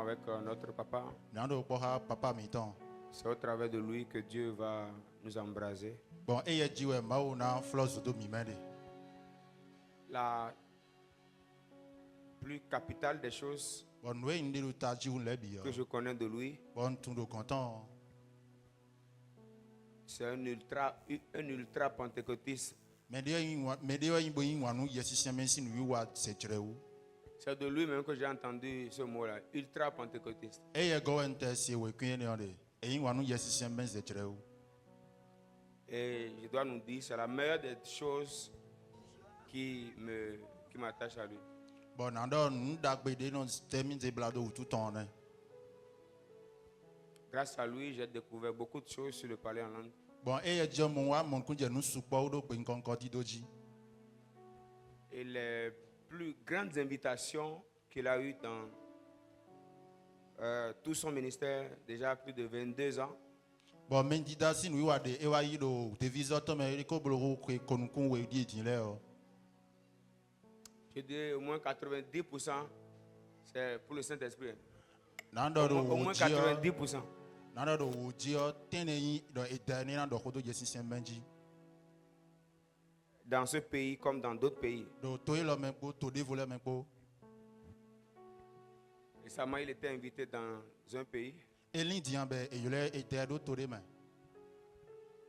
relation avec notre papa. Nando poha papa miton. C'est au travers de lui que Dieu va nous embraser. Bon, eye jiwe mau na flozo do mimede. La plus capitale des choses Bon, nous indiru ta jiu lebi. que je connais de lui, Bon, tundo content. c'est un ultra pentecôtiste. Medio imbo inwanu yesi semensi nu yuwa setreu. C'est de lui-même que j'ai entendu ce mot-là, ultra pentecôtiste. Eye go ente si we kuyene onde. E inwanu yesi semensi setreu. Et je dois nous dire, c'est la meilleure des choses qui m'attache à lui. Bon, nando ndagbe de non temi de blado tout on. Grâce à lui, j'ai découvert beaucoup de choses sur le parler en langue. Bon, eye je mon wa mon kunje nu supo do pe nkan ko didoji. Et les plus grandes invitations qu'il a eues dans tout son ministère, déjà plus de 22 ans, Bon, mendida si nu wa de ewa yido te visoto me ko bloro ko konukun we di edinle o. je dirais au moins 90%, c'est pour le Saint-Esprit. Nando Au moins 90%. Nando do ujio teneyi do etani na do kodo yesi semenji. Dans ce pays comme dans d'autres pays. Do toilo menpo to devole menpo. Récemment, il était invité dans un pays Elin diambe e yole ete do tore men.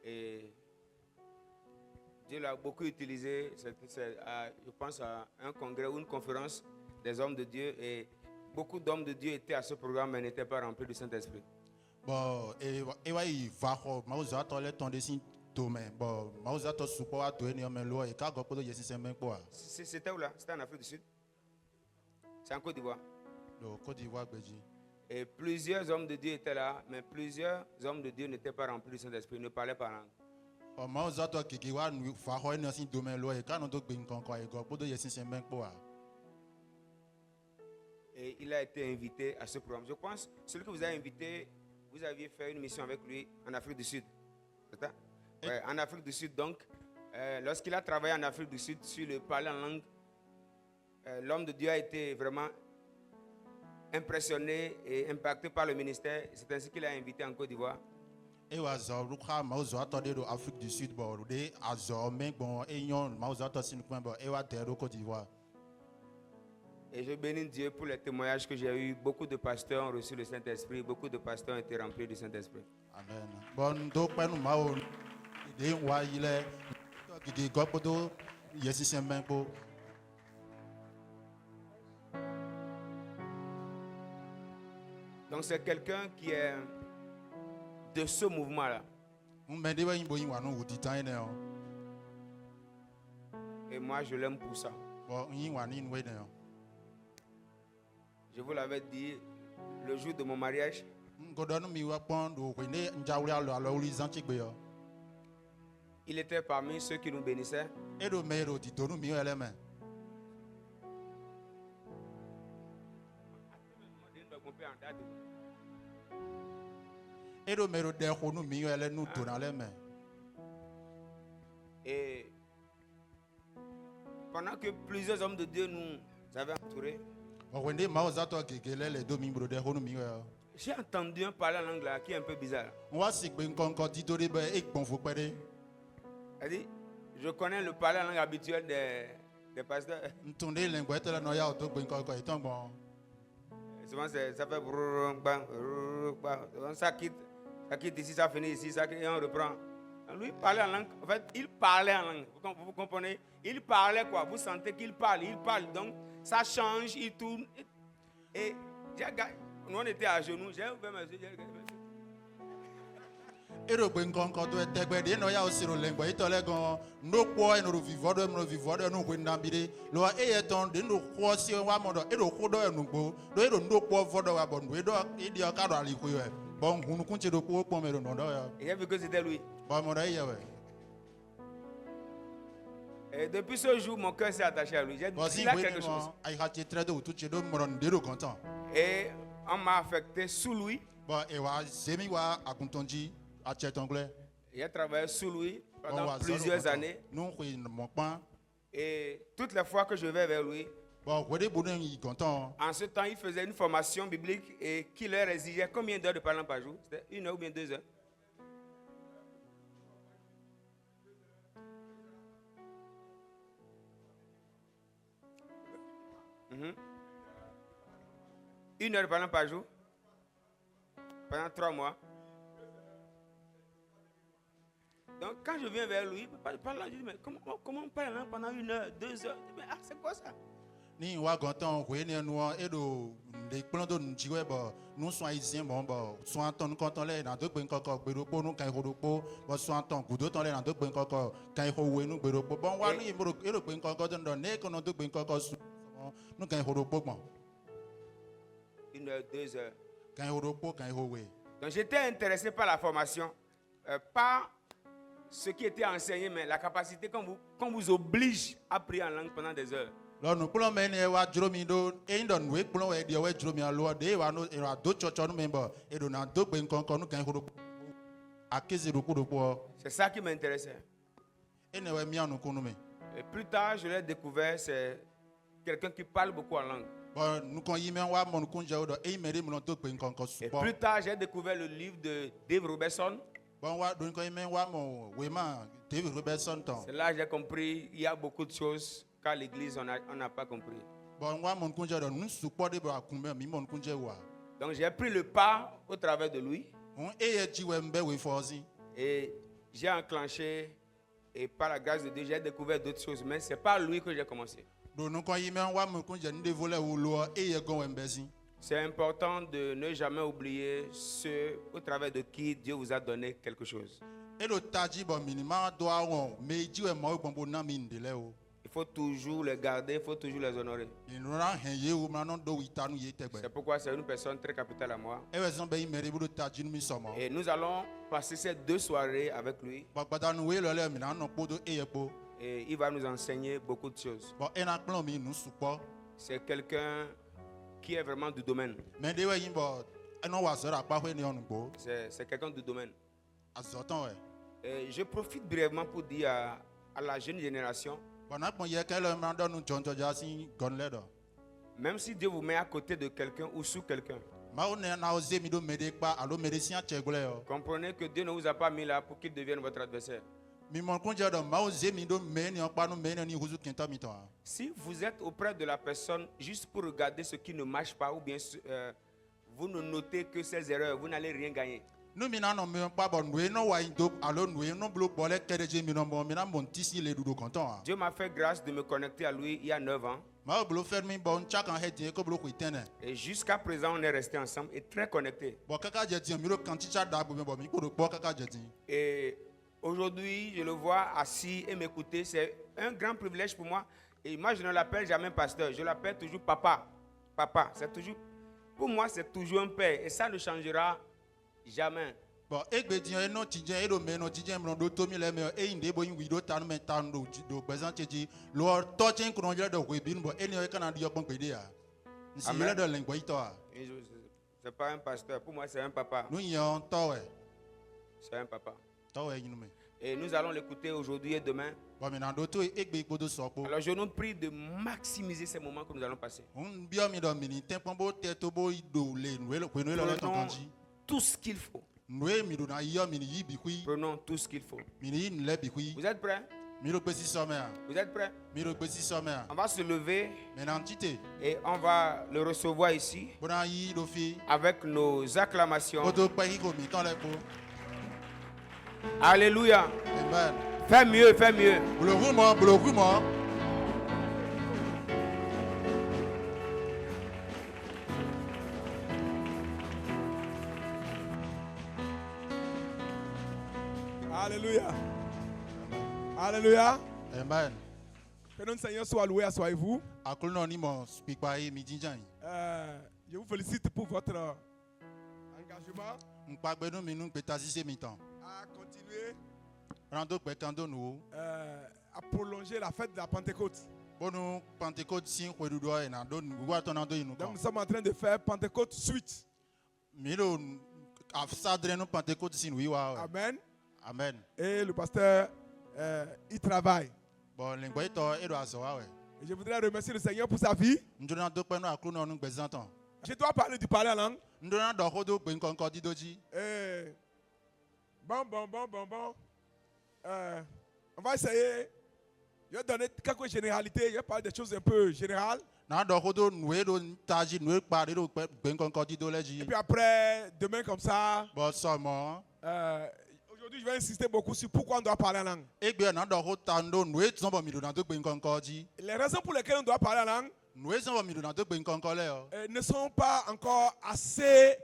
et Dieu l'a beaucoup utilisé. Je pense à un congrès ou une conférence des hommes de Dieu et beaucoup d'hommes de Dieu étaient à ce programme mais n'étaient pas remplis du Saint-Esprit. Bon, e wa yi va ho mauza to le ton desin to men. Bon, mauza to supo wa to eni o men lo e ka go kodo yesi semenpo a. C'était où là? C'était en Afrique du Sud. C'est en Côte d'Ivoire. Do Côte d'Ivoire beji. Et plusieurs hommes de Dieu étaient là, mais plusieurs hommes de Dieu n'étaient pas remplis du Saint-Esprit, ne parlaient pas langue. O mauza to kiki wa nu fa ho eni sin do men lo e ka no do gbe nkan ko e go kodo yesi semenpo a. Et il a été invité à ce programme. Je pense, celui que vous avez invité, vous aviez fait une mission avec lui en Afrique du Sud. C'est ça? Ouais, en Afrique du Sud, donc, lorsqu'il a travaillé en Afrique du Sud sur le parler en langue, l'homme de Dieu a été vraiment impressionné et impacté par le ministère. C'est ainsi qu'il a invité en Côte d'Ivoire. E wa zo rukha mauza to de do Afrique du Sud bo de azo men bon enyon mauza to sin kwen bo e wa de do Côte d'Ivoire. Et je bénis Dieu pour les témoignages que j'ai eus. Beaucoup de pasteurs ont reçu le Saint-Esprit. Beaucoup de pasteurs ont été remplis du Saint-Esprit. Amen. Bon do penu mao de wa ile gidi go kodo yesi semenpo. Donc c'est quelqu'un qui est de ce mouvement-là. Mende wa yimbo yinwa no uditan ne o. Et moi, je l'aime pour ça. Bon yinwa ni nwe ne o. Je vous l'avais dit le jour de mon mariage. Godonu mi wa pon do ko ne njawri alo uri zanchi gbe yo. Il était parmi ceux qui nous bénissaient. E do mero di tonu mi eleme. E do mero de ko nu mi ele nu to na leme. Et pendant que plusieurs hommes de Dieu nous avaient entourés, O wende mauza to gegele le do mi bro de ko nu mi yo. j'ai entendu un parler en langue là qui est un peu bizarre. Wa si gbe nkan ko di tori be e gbon fo pere. Elle dit, je connais le parler en langue habituel des pasteurs. Ntunde lengwe tele no ya o to gbe nkan ko itan gbon. Souvent, ça fait brrr, bang, brrr, bang. Ça quitte ici, ça finit ici, ça quitte, et on reprend. Lui, il parlait en langue. En fait, il parlait en langue. Vous comprenez? Il parlait quoi? Vous sentez qu'il parle, il parle. Donc, ça change, il tourne. Et nous, on était à genoux. J'ai ouvert mes yeux. E do gbe nkan ko to tegbe de no ya o siro lengwe itole gan no po e no vivo do no ko ndambire lo e ye ton de no ko si wa mo do e do ko do enugbo do e do no po vodo wa bon do e di o ka do ali ko yo e bon hunu kun che do ko pon me do no do ya Et j'ai vu que c'était lui. ba mo do ye we. Et depuis ce jour, mon cœur s'est attaché à lui. J'ai dit, il a quelque chose. Ai ha che tre do tu che do mo do de content. Et on m'a affecté sous lui. Bon e wa zemi wa akuntonji a che anglais. J'ai travaillé sous lui pendant plusieurs années. Non ko mon pan. Et toutes les fois que je vais vers lui, Bon, vous voyez, il content. En ce temps, il faisait une formation biblique et qui leur exigeait combien d'heures de parlant par jour? C'était 1 heure ou bien 2 heures? Mhm. 1 heure de parlant par jour? Pendant 3 mois. Donc, quand je viens vers lui, je dis, mais comment on parle hein, pendant 1 heure, 2 heures? Je dis, mais c'est quoi ça? Ni wa content, vous voyez, nous, et les plans de nous dire, nous sommes haïtiens, bon, soit ton content là, dans deux points encore, béropo, nous, quand il repo, soit ton coup d'autre, dans deux points encore, quand il repo, nous, béropo. Bon, voilà, il y a le point encore, donné, qu'on a deux points encore, nous, quand il repo, bon. 1 heure, 2 heures. Quand il repo, quand il repo. Donc, j'étais intéressé par la formation, pas ce qui était enseigné, mais la capacité qu'on vous oblige à prier en langue pendant des heures. Là, nous pouvons mener à Dromido, et nous pouvons aider à Dromido, et nous avons d'autres choses, et nous avons d'autres points encore, nous, quand il repo, à 15 euros. C'est ça qui m'intéressait. Et nous avons mis en nous. Et plus tard, je l'ai découvert, c'est quelqu'un qui parle beaucoup en langue. Et plus tard, j'ai découvert le livre de Dave Robertson. C'est là que j'ai compris qu'il y a beaucoup de choses qu'à l'église, on n'a pas compris. Donc j'ai pris le pas au travers de lui. Et j'ai enclenché, et par la grâce de Dieu, j'ai découvert d'autres choses. Mais ce n'est pas lui que j'ai commencé. C'est important de ne jamais oublier ceux au travers de qui Dieu vous a donné quelque chose. Il faut toujours les garder, il faut toujours les honorer. C'est pourquoi c'est une personne très capitale à moi. Et nous allons passer ces 2 soirées avec lui. Et il va nous enseigner beaucoup de choses. C'est quelqu'un qui est vraiment du domaine. C'est quelqu'un du domaine. Et je profite brièvement pour dire à la jeune génération, même si Dieu vous met à côté de quelqu'un ou sous quelqu'un, comprenez que Dieu ne vous a pas mis là pour qu'il devienne votre adversaire. Si vous êtes auprès de la personne juste pour regarder ce qui ne marche pas, ou bien vous ne notez que ses erreurs, vous n'allez rien gagner. Dieu m'a fait grâce de me connecter à lui il y a 9 ans. Et jusqu'à présent, on est resté ensemble et très connectés. Et aujourd'hui, je le vois assis et m'écouter. C'est un grand privilège pour moi. Et moi, je ne l'appelle jamais pasteur. Je l'appelle toujours papa. Papa, c'est toujours... Pour moi, c'est toujours un père. Et ça ne changera jamais. C'est pas un pasteur. Pour moi, c'est un papa. C'est un papa. Et nous allons l'écouter aujourd'hui et demain. Alors je nous prie de maximiser ces moments que nous allons passer. Prenons tout ce qu'il faut. Prenons tout ce qu'il faut. Vous êtes prêts? Vous êtes prêts? On va se lever et on va le recevoir ici avec nos acclamations. Alléluia. Amen. Fais mieux, fais mieux. Alléluia. Alléluia. Amen. Que notre Seigneur soit loué, soyez-vous. Je vous félicite pour votre engagement à continuer à prolonger la fête de la Pentecôte. Donc nous sommes en train de faire Pentecôte suite. Amen. Amen. Et le pasteur, il travaille. Et je voudrais remercier le Seigneur pour sa vie. ndona do pe no akru no nu gbezantan Je dois parler du parler en langue. ndona do ho do pe nkonko didoji Bon. On va essayer. Je vais donner quelques généralités. Je vais parler des choses un peu générales. na do ho do nuwe do taji nuwe pa do pe nkonko dido Et leji puis après, demain comme ça, bo somo aujourd'hui je vais insister beaucoup sur pourquoi on doit parler en langue. egbe na do ho tando nuwe zombo mi do na do pe nkonko ji Les raisons pour lesquelles on doit parler en langue nuwe zombo mi do na do pe nkonko le o ne sont pas encore assez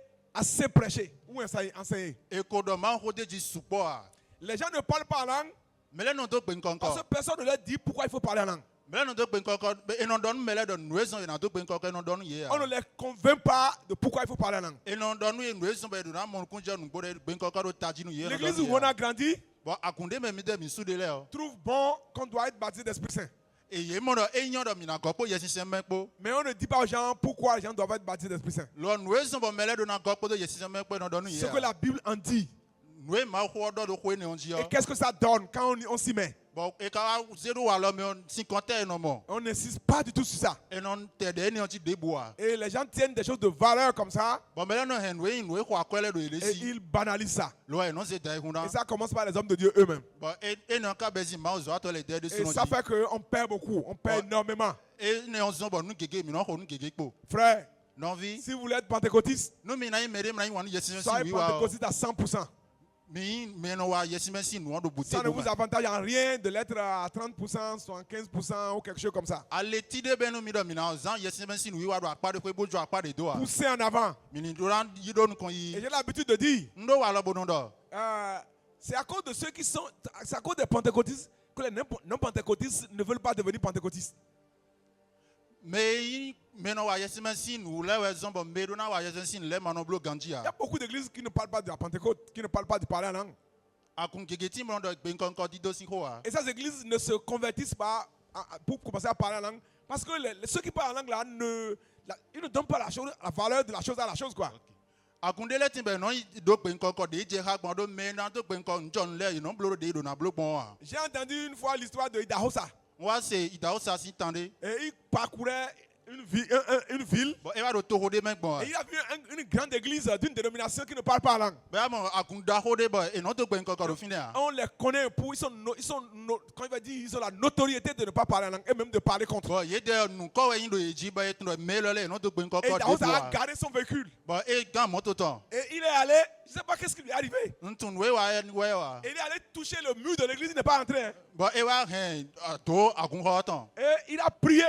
prêchées ou enseignées. e ko do ma ho de ji supo a Les gens ne parlent pas en langue mele no do pe parce nkonko que personne ne leur dit pourquoi il faut parler en langue. mele no do pe nkonko e no don mele do nuwe zon na do pe nkonko e no don ye On ne a les convainc pas de pourquoi il faut parler en langue. e no don e nuwe zon be do na mo kunje nu gbo de pe nkonko do taji nu ye L'église où on a grandi bon akunde me mi de mi su de le o trouve bon qu'on doit être baptisé d'Esprit Saint. eye mo do enyan do mi na gopo ye sisen mepo Mais on ne dit pas aux gens pourquoi les gens doivent être baptisés d'Esprit Saint. lo nuwe zon bo mele do na gopo do ye sisen mepo no don ye Ce que la Bible en dit. nuwe ma ho do ho ne onji Et o qu'est-ce que ça donne quand on s'y met? bon e ka zero wa lo me 50 no mo On n'insiste pas du tout sur ça. e non te de ni onji de boa Et les gens tiennent des choses de valeur comme ça bon mele no hen we nuwe ho akwele do et elesi ils banalisent ça. lo e non se dai huna Et ça commence par les hommes de Dieu eux-mêmes. bon e no ka bezi ma zo ato le de de Et sino ça fait qu'on perd beaucoup, on perd énormément. e ne on zo bo nu gege mi no ho nu gege po Frère, non vi si vous voulez être pentecôtiste, no mi na mere mi na wan ye sisen si soyez wi wa pentecôtiste à 100%. mi me no wa ye sisen si no do bute Ça ne vous avantage en rien de l'être à 30%, 75% ou quelque chose comme ça. ale ti de be no mi do mi na zan ye sisen si wi wa do apade ko bojo apade do a Poussez en avant. mi ni do ran yi do nu kon Et yi j'ai l'habitude de dire, ndo wa lo bo no do c'est à cause de ceux qui sont, c'est à cause des pentecôtistes que les non-pentecôtistes ne veulent pas devenir pentecôtistes. me no wa ye sisen si nu le we zon bo me do na wa ye sisen si le ma no blo ganji Il y a a beaucoup d'églises qui ne parlent pas de la Pentecôte, qui ne parlent pas du parler en langue. akun gege ti mo do gbe nkan ko di do si ho a Et ces églises ne se convertissent pas pour commencer à parler en langue. Parce que ceux qui parlent en langue là, ils ne donnent pas la valeur de la chose à la chose, quoi. akundele ti be no do gbe nkan ko de je ha gbon do me na do gbe nkan njon le you no blo de do na blo gbon a J'ai entendu une fois l'histoire de Idahosa. wa se ida o sa si tande Et il parcourait une ville. bo e wa do to ho de me gbon Et il a vu une grande église d'une dénomination qui ne parle pas en langue. be mo akunda ho de bo e no do gbe nkan ko do fin a On les connaît pour, quand il va dire, ils ont la notoriété de ne pas parler en langue et même de parler contre. bo ye de nu ko we yin do eji ba e tun do me lo le no do gbe nkan Et ko de Idahosa bo a a garé son véhicule. bo e gan moto ton Et il est allé, je ne sais pas qu'est-ce qui lui est arrivé. ntun we wa wa Et il est allé toucher le mur de l'église, il n'est pas entré. Hein. bo e wa hen to akun ho ton Et il a prié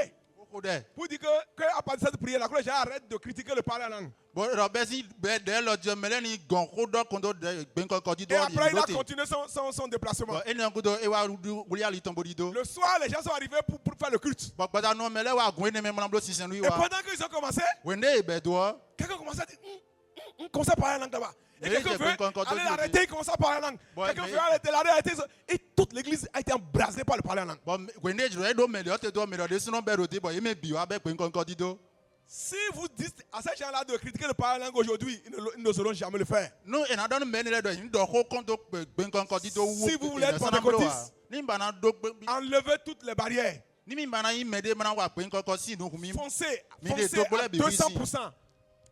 ko de pour dire que à partir de cette prière-là, que les gens arrêtent de critiquer le parler en langue. bo ro be si be de lo je mele ni gon ho do kon do de gbe nkan ko di do Et après, il a di continué son déplacement. bo e ne ko do e wa ru ali ton bodi do Le soir, les gens sont arrivés pour faire le culte. bo gbada no mele wa gun ne me mo blo sisen lu Et wa pendant qu'ils ont commencé, wende e be do quelqu'un commence à dire, on commence à parler en langue là-bas. Et Mais quelqu'un j'ai veut pas encore aller dit. l'arrêter, il commence à parler en langue. Ouais, Quelqu'un mais- veut l'arrêter. Et toute l'église a été embrasée par le parler en langue. bon wende je do me te do me de sino be do te bo e me bi wa be pe nkan ko di do Si vous dites à ces gens-là de critiquer le parler en langue aujourd'hui, ils ne sauront jamais le faire. no e na don me ne le do yin do ho kon do gbe nkan ko di do wo Si vous voulez être pentecôtiste, ni ba na do enlevez toutes les barrières. ni mi ba na yin me de ma na wa pe nkan ko si no mi Foncez, Mais les foncez Togolais à bébés ici. 200%,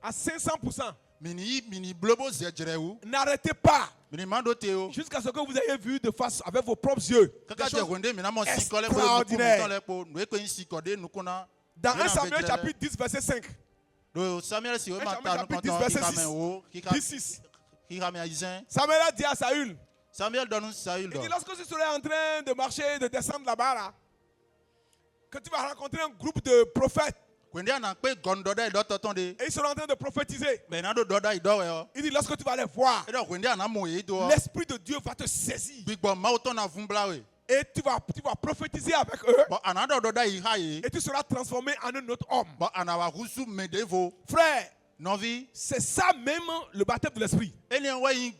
à 500%. mini blobo zejere wu N'arrêtez pas mini mando te o jusqu'à ce que vous ayez vu de face avec vos propres yeux. Des kaka je choses wende mi na mo si ko le extraordinaires. ko le po no e ko yin si ko de nu kuna Dans Bien 1 Samuel avec chapitre 10, verset 5. do Samuel si o ma Samuel ta no chapitre kon 10, verset ki ka 6. men o ki 10, 6. ka me aizen Samuel a dit à Saül, Samuel donne Saül il do dit, lorsque tu seras en train de marcher, de descendre là-bas, là, que tu vas rencontrer un groupe de prophètes, kwende na pe gondo da do toton de et ils seront en train de prophétiser. be na do da i do we o Il dit, lorsque tu vas les voir, e do kwende na mo e do l'Esprit de Dieu va te saisir. gbigbo ma o ton na fun bla we Et tu vas prophétiser avec eux. bo anado do da i ha ye Et tu seras transformé en un autre homme. bo anawa husu me devo Frère, novi c'est ça même le baptême de l'Esprit. ene we yin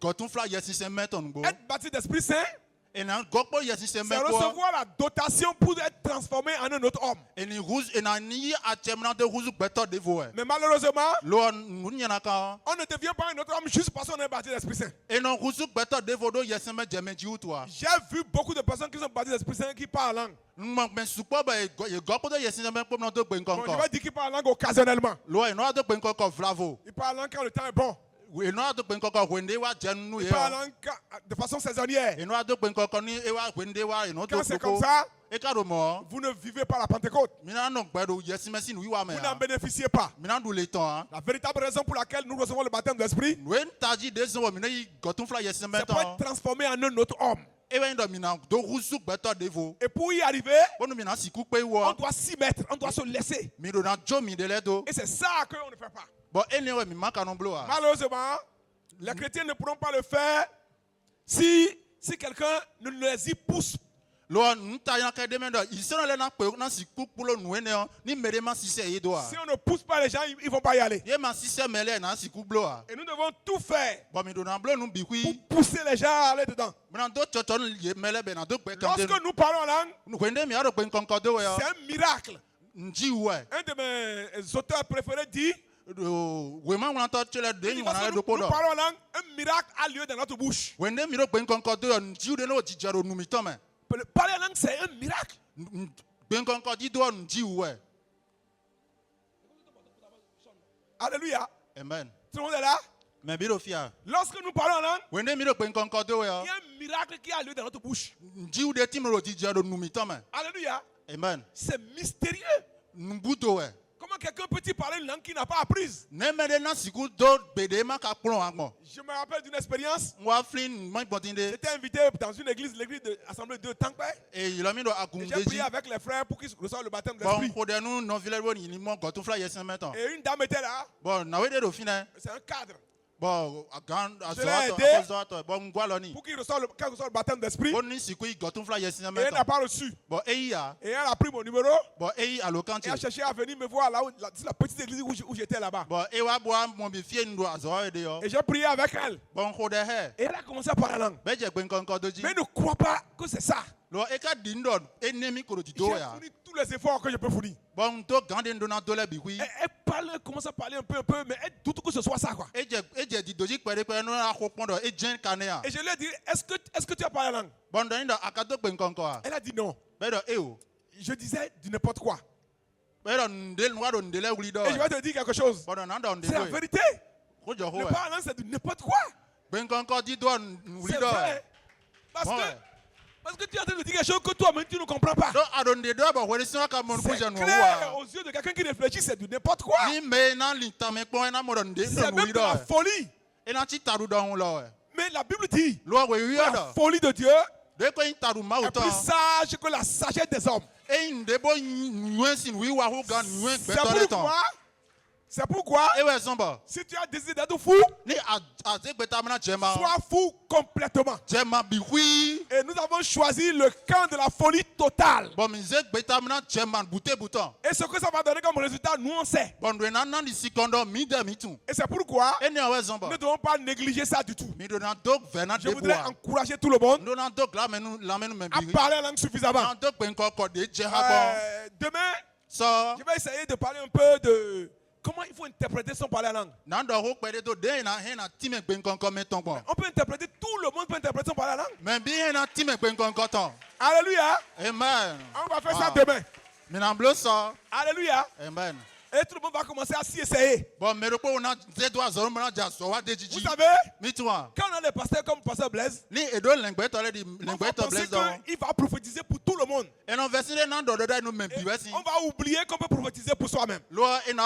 gotun fla yes se meton gbo Être baptisé d'Esprit Saint, Et na gokpo yesi C'est sembe ko. recevoir la dotation pour être transformé en un autre homme. Et ni rouge et na ni achemna de rouge beto devo. Mais malheureusement, Lo nunyana ka. on ne devient pas un autre homme juste parce qu'on est baptisé d'Esprit Saint. Et non rouge beto devo do yesi me jeme ji utwa. J'ai vu beaucoup de personnes qui sont baptisées d'Esprit Saint qui parlent en langue. Mais supo ba ye gokpo do yesi sembe ko no do gbe Bon, nkonko. je vais dire qu'ils parlent en langue occasionnellement. Lo e no do gbe nkonko vlavo. Ils parlent en langue quand le temps est bon. E no do gbe nkonko wende wa jenu Ils ye. parlent en langue de façon saisonnière. E no do gbe nkonko ni e wa wende wa e no do Quand c'est koko. comme ça, E ka do mo. vous ne vivez pas la Pentecôte. Mina no gbe do yesi me sin wi wa me. Vous n'en bénéficiez pas. Mina du le temps. La véritable raison pour laquelle nous recevons le baptême de l'Esprit, Wen taji de so mina yi gotun fla yesi me c'est pour être temps. transformé en un autre homme. E wen do mina do rouge beto devo. Et pour y arriver, Bonu mina siku pe on wo. doit s'y mettre, on doit se laisser. Mi do na jo mi de le do. Et c'est ça qu'on ne fait pas. Bon ene we mi maka no blo a. Malheureusement, les chrétiens ne pourront pas le faire si quelqu'un ne les y pousse. Lo nta ya ka de me do. Isono le na pe na siku pulo nu ene o. Ni mere ma sise yi do a. Si on ne pousse pas les gens, ils ne vont pas y aller. Ye ma sise mele na siku blo a. Et nous devons tout faire Bon mi do na blo nu bi pour kwi. pousser les gens à aller dedans. Mina do chocho nu ye mele be na do pe kante. Lorsque nous parlons en langue, Nu wende mi aro pe nkonko do we o. c'est un miracle. Nji we. Un de mes auteurs préférés dit, We ma wana to chele de ni wana lorsque le nous, do po nous do. parlons en langue, un miracle a lieu dans notre bouche. Wende mi ro pe nkonko do yo nji de no jijaro nu mi to me. Parler en langue, c'est un miracle. Pe nkonko di do nji we. Alléluia. Amen. Tout le monde est là. Me bi do fia. Lorsque nous parlons en langue, Wende mi ro pe nkonko do we o. il y a un miracle qui a lieu dans notre bouche. Nji de ti mi ro jijaro nu mi to me. Alléluia. Amen. C'est mystérieux. Nbudo we. Comment quelqu'un peut-il parler une langue qu'il n'a pas apprise? Ne me de na siku do bede ma ka plon agbo. Je me rappelle d'une expérience. Wa flin mo botinde. J'étais invité dans une église, l'église de l'Assemblée de Tankwe. E ilo mi do Et j'ai agundeji. prié avec les frères pour qu'ils reçoivent le baptême de Bon l'esprit. ko de nu no village woni ni mo gotun fly yesen meton. Et une dame était là. Bon na we de do fina. C'est un cadre. Bon agan Je l'ai azo aidé. ato bon ngwa lo ni. Pour qu'il reçoive le baptême d'esprit. Bon ni siku i gotun fly yesen Et elle meton. n'a pas reçu. Bon eya. Et elle a pris mon numéro. Bon eyi alokanti. Et a cherché à venir me voir là où c'est la petite église où j'étais là-bas. Bon e wa bo mo bi fie ndo azo e de yo. Et j'ai prié avec elle. Bon ko de he. Et elle a commencé à parler la langue. Be je gbe nkonko doji. Mais ne crois pas que c'est ça. Lo e ka dindo enemi ko J'ai do ya. fourni tous les efforts que je peux fournir. Bon to gande ndo na dole bi wi. Elle parle, elle commence à parler un peu, mais elle doute que ce soit ça, quoi. Eje di doji pere pere no a ko pon do e jen kanea. Et je lui ai dit, est-ce que tu as parlé la langue? Bon do ndo akado gbe nkonko a. Elle a dit non. Be do e o. Je disais du n'importe quoi. Be do ndel nwa do ndele wuli do. Et je vais te dire quelque chose. Bon na do C'est la ndele. vérité. Ko jo ho Le e. parler en langue, c'est du n'importe quoi. Gbe nkonko di do wuli C'est do. vrai. Parce Bon, que, ouais. parce que tu es en train de dire quelque chose que toi-même tu ne comprends pas. Do adonde do ba wele sin ka mon ko C'est je no clair wa. aux yeux de quelqu'un qui réfléchit, c'est du n'importe quoi. Ni me na linta me pon na mo do nde C'est no même wuli de do. la folie. E na ti taru do hun lo e. Mais la Bible dit Lo we wi que la do. folie de Dieu De ko in taru ma est uto. plus sage que la sagesse des hommes. E inde bo nwen sin wi wa hu gan nwen gbe C'est to le ton. pourquoi, c'est pourquoi, E we sombo. si tu as décidé d'être fou, Ni a ze gbe ta na jema. sois fou complètement. Jema bi wi. Et nous avons choisi le camp de la folie totale. Bon mi ze gbe ta na jema bute buton. Et ce que ça va donner comme résultat, nous on sait. Bon do na na di sikondo mi de mi tu. Et c'est pourquoi E ni we sombo. nous ne devons pas négliger ça du tout. Mi do na dog vena Je de voudrais bois. encourager tout le monde Nous n'avons pas la menu même à biri. parler la langue suffisamment. Nous n'avons pas encore de djehabo. Demain, So, je vais essayer de parler un peu de comment il faut interpréter son parler la langue. nando ho pere to de na he na time gbe nkonko meton pon. On peut interpréter, tout le monde peut interpréter son parler la langue. Mais bi he na time gbe nkonko ton. Alléluia. Amen. On va faire ça Wow. demain. Mi na blo so. Alléluia. Amen. Et tout le monde va commencer à s'y essayer. Bon, mais repo on a ze do azoro mo na ja so wa de Vous jiji. savez, Mi tu wa. quand on a des pasteurs comme Pasteur Blaise, Ni edo lengbe to le di on lengbe va to penser bless do. qu'il va prophétiser pour tout le monde. E no versire na do de no men Et bi wesi. on va oublier qu'on peut prophétiser pour soi-même. Lo e no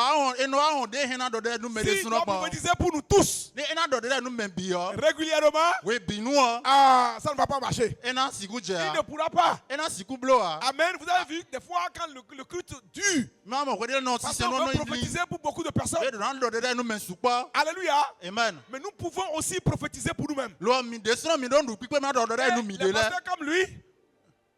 ahon de he na do de no men de Si on suno doit pon. prophétiser pour nous tous, Ni e na do de no men bi yo. régulièrement, We bi nu o. ah, ça ne va pas marcher. E na siku je. Il ne pourra pas. E na siku blo a. Amen. Vous avez vu, des fois, quand le culte dure, Maman, ko de no si parce se qu'on no veut no ibli. prophétiser pour beaucoup de personnes. E do ndo de no men supa. Alléluia. Amen. Mais nous pouvons aussi prophétiser pour nous-mêmes. Lo mi de so mi don du pipe ma do de Et no mi de les le. pasteurs comme lui,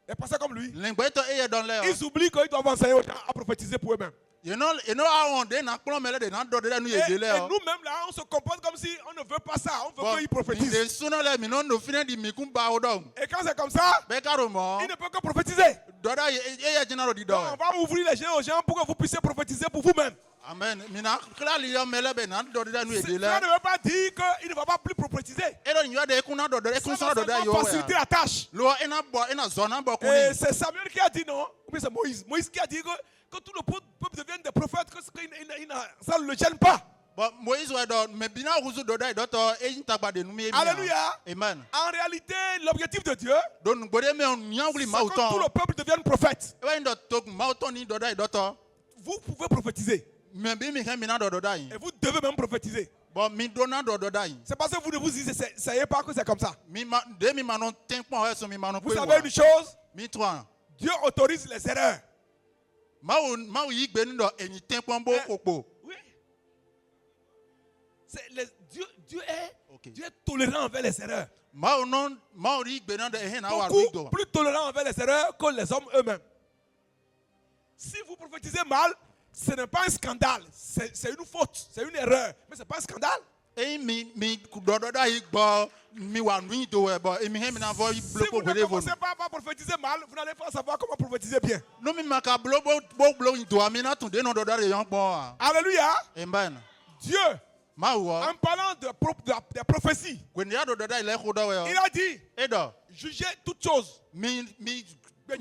les pasteurs comme lui, Lengbe to e don le. ils oublient qu'ils doivent enseigner aux gens à prophétiser pour eux-mêmes. You know how on na kplɔ mele de na dɔ de nu Et, ye de le et o. nous-mêmes là, on se comporte comme si on ne veut pas ça. On veut Bon, qu'il mi prophétise. de suna le mi no no fine di mi kun ba o dɔn. Et quand c'est comme ça, Bɛɛ ka do mɔ. il ne peut que prophétiser. Dɔ da ye ye jina do di Donc, dɔ. on va ouvrir les yeux aux gens pour que vous puissiez prophétiser pour vous-même. Amen. Mi na kila li yɔ mele bɛ na dɔ de nu ye de Cela ne le. veut pas dire qu'il ne va pas plus prophétiser. E dɔ nyɔ de ekun na dɔ de ekun Ça sɔrɔ va dɔ de seulement yo faciliter wɛ. la tâche. Lo ena bɔ ena zɔn na bɔ kun Et ni. c'est Samuel qui a dit non. Ou bien c'est Moïse. Moïse qui a dit que tout le peuple devienne des prophètes, que ça ne le gêne pas. Bon Moïse wɛ dɔ mɛ bina wusu dɔ da yi dɔ tɔ eyi ta gba de nu mi ye mi. Alléluia. Amen. En réalité, l'objectif de Dieu, Donc gbɔde mi nya wuli c'est maaw que tout le tɔn. peuple devienne prophète. E bɛ dɔ to maaw tɔn ni dɔ da yi dɔ tɔ. Vous pouvez prophétiser. Mɛ bi mi hɛn mi na dɔ da yi. Et vous devez même prophétiser. Bon mi do na dɔ da yi. C'est parce que vous ne vous essayez pas que c'est comme ça. Mi ma de mi ma no ten kpɔn hɛ so mi ma no Vous pe savez wa. une chose, Mi tɔn. Dieu autorise les erreurs. Maaw yi gbe ni dɔ enyi ten kpɔn bo kpokpo. Oui. Dieu est, Ok. Dieu est tolérant envers les erreurs. Maaw yi gbe na dɔ ehe na wa ri Beaucoup dɔ. plus tolérant envers les erreurs que les hommes eux-mêmes. Si vous prophétisez mal, ce n'est pas un scandale. C'est une faute, c'est une erreur. Mais ce n'est pas un scandale. Eyi mi dɔ da yi gbɔ mi wa nu yi do wɛ bɔ emi hɛn mi na fɔ yi Si blo vous ko ne gbede vo commencez nu. pas à prophétiser mal, vous n'allez pas savoir comment prophétiser bien. Nu mi ma ka blo blo yi do ami na tun de na dɔ da de yɔn gbɔ wa. Alléluia. Amen. Dieu, Maaw wɔ. en parlant des prophéties, Gbeniya dɔ da yi lɛ ko dɔ wɛ il o. a dit, E dɔ jugez toutes choses. mi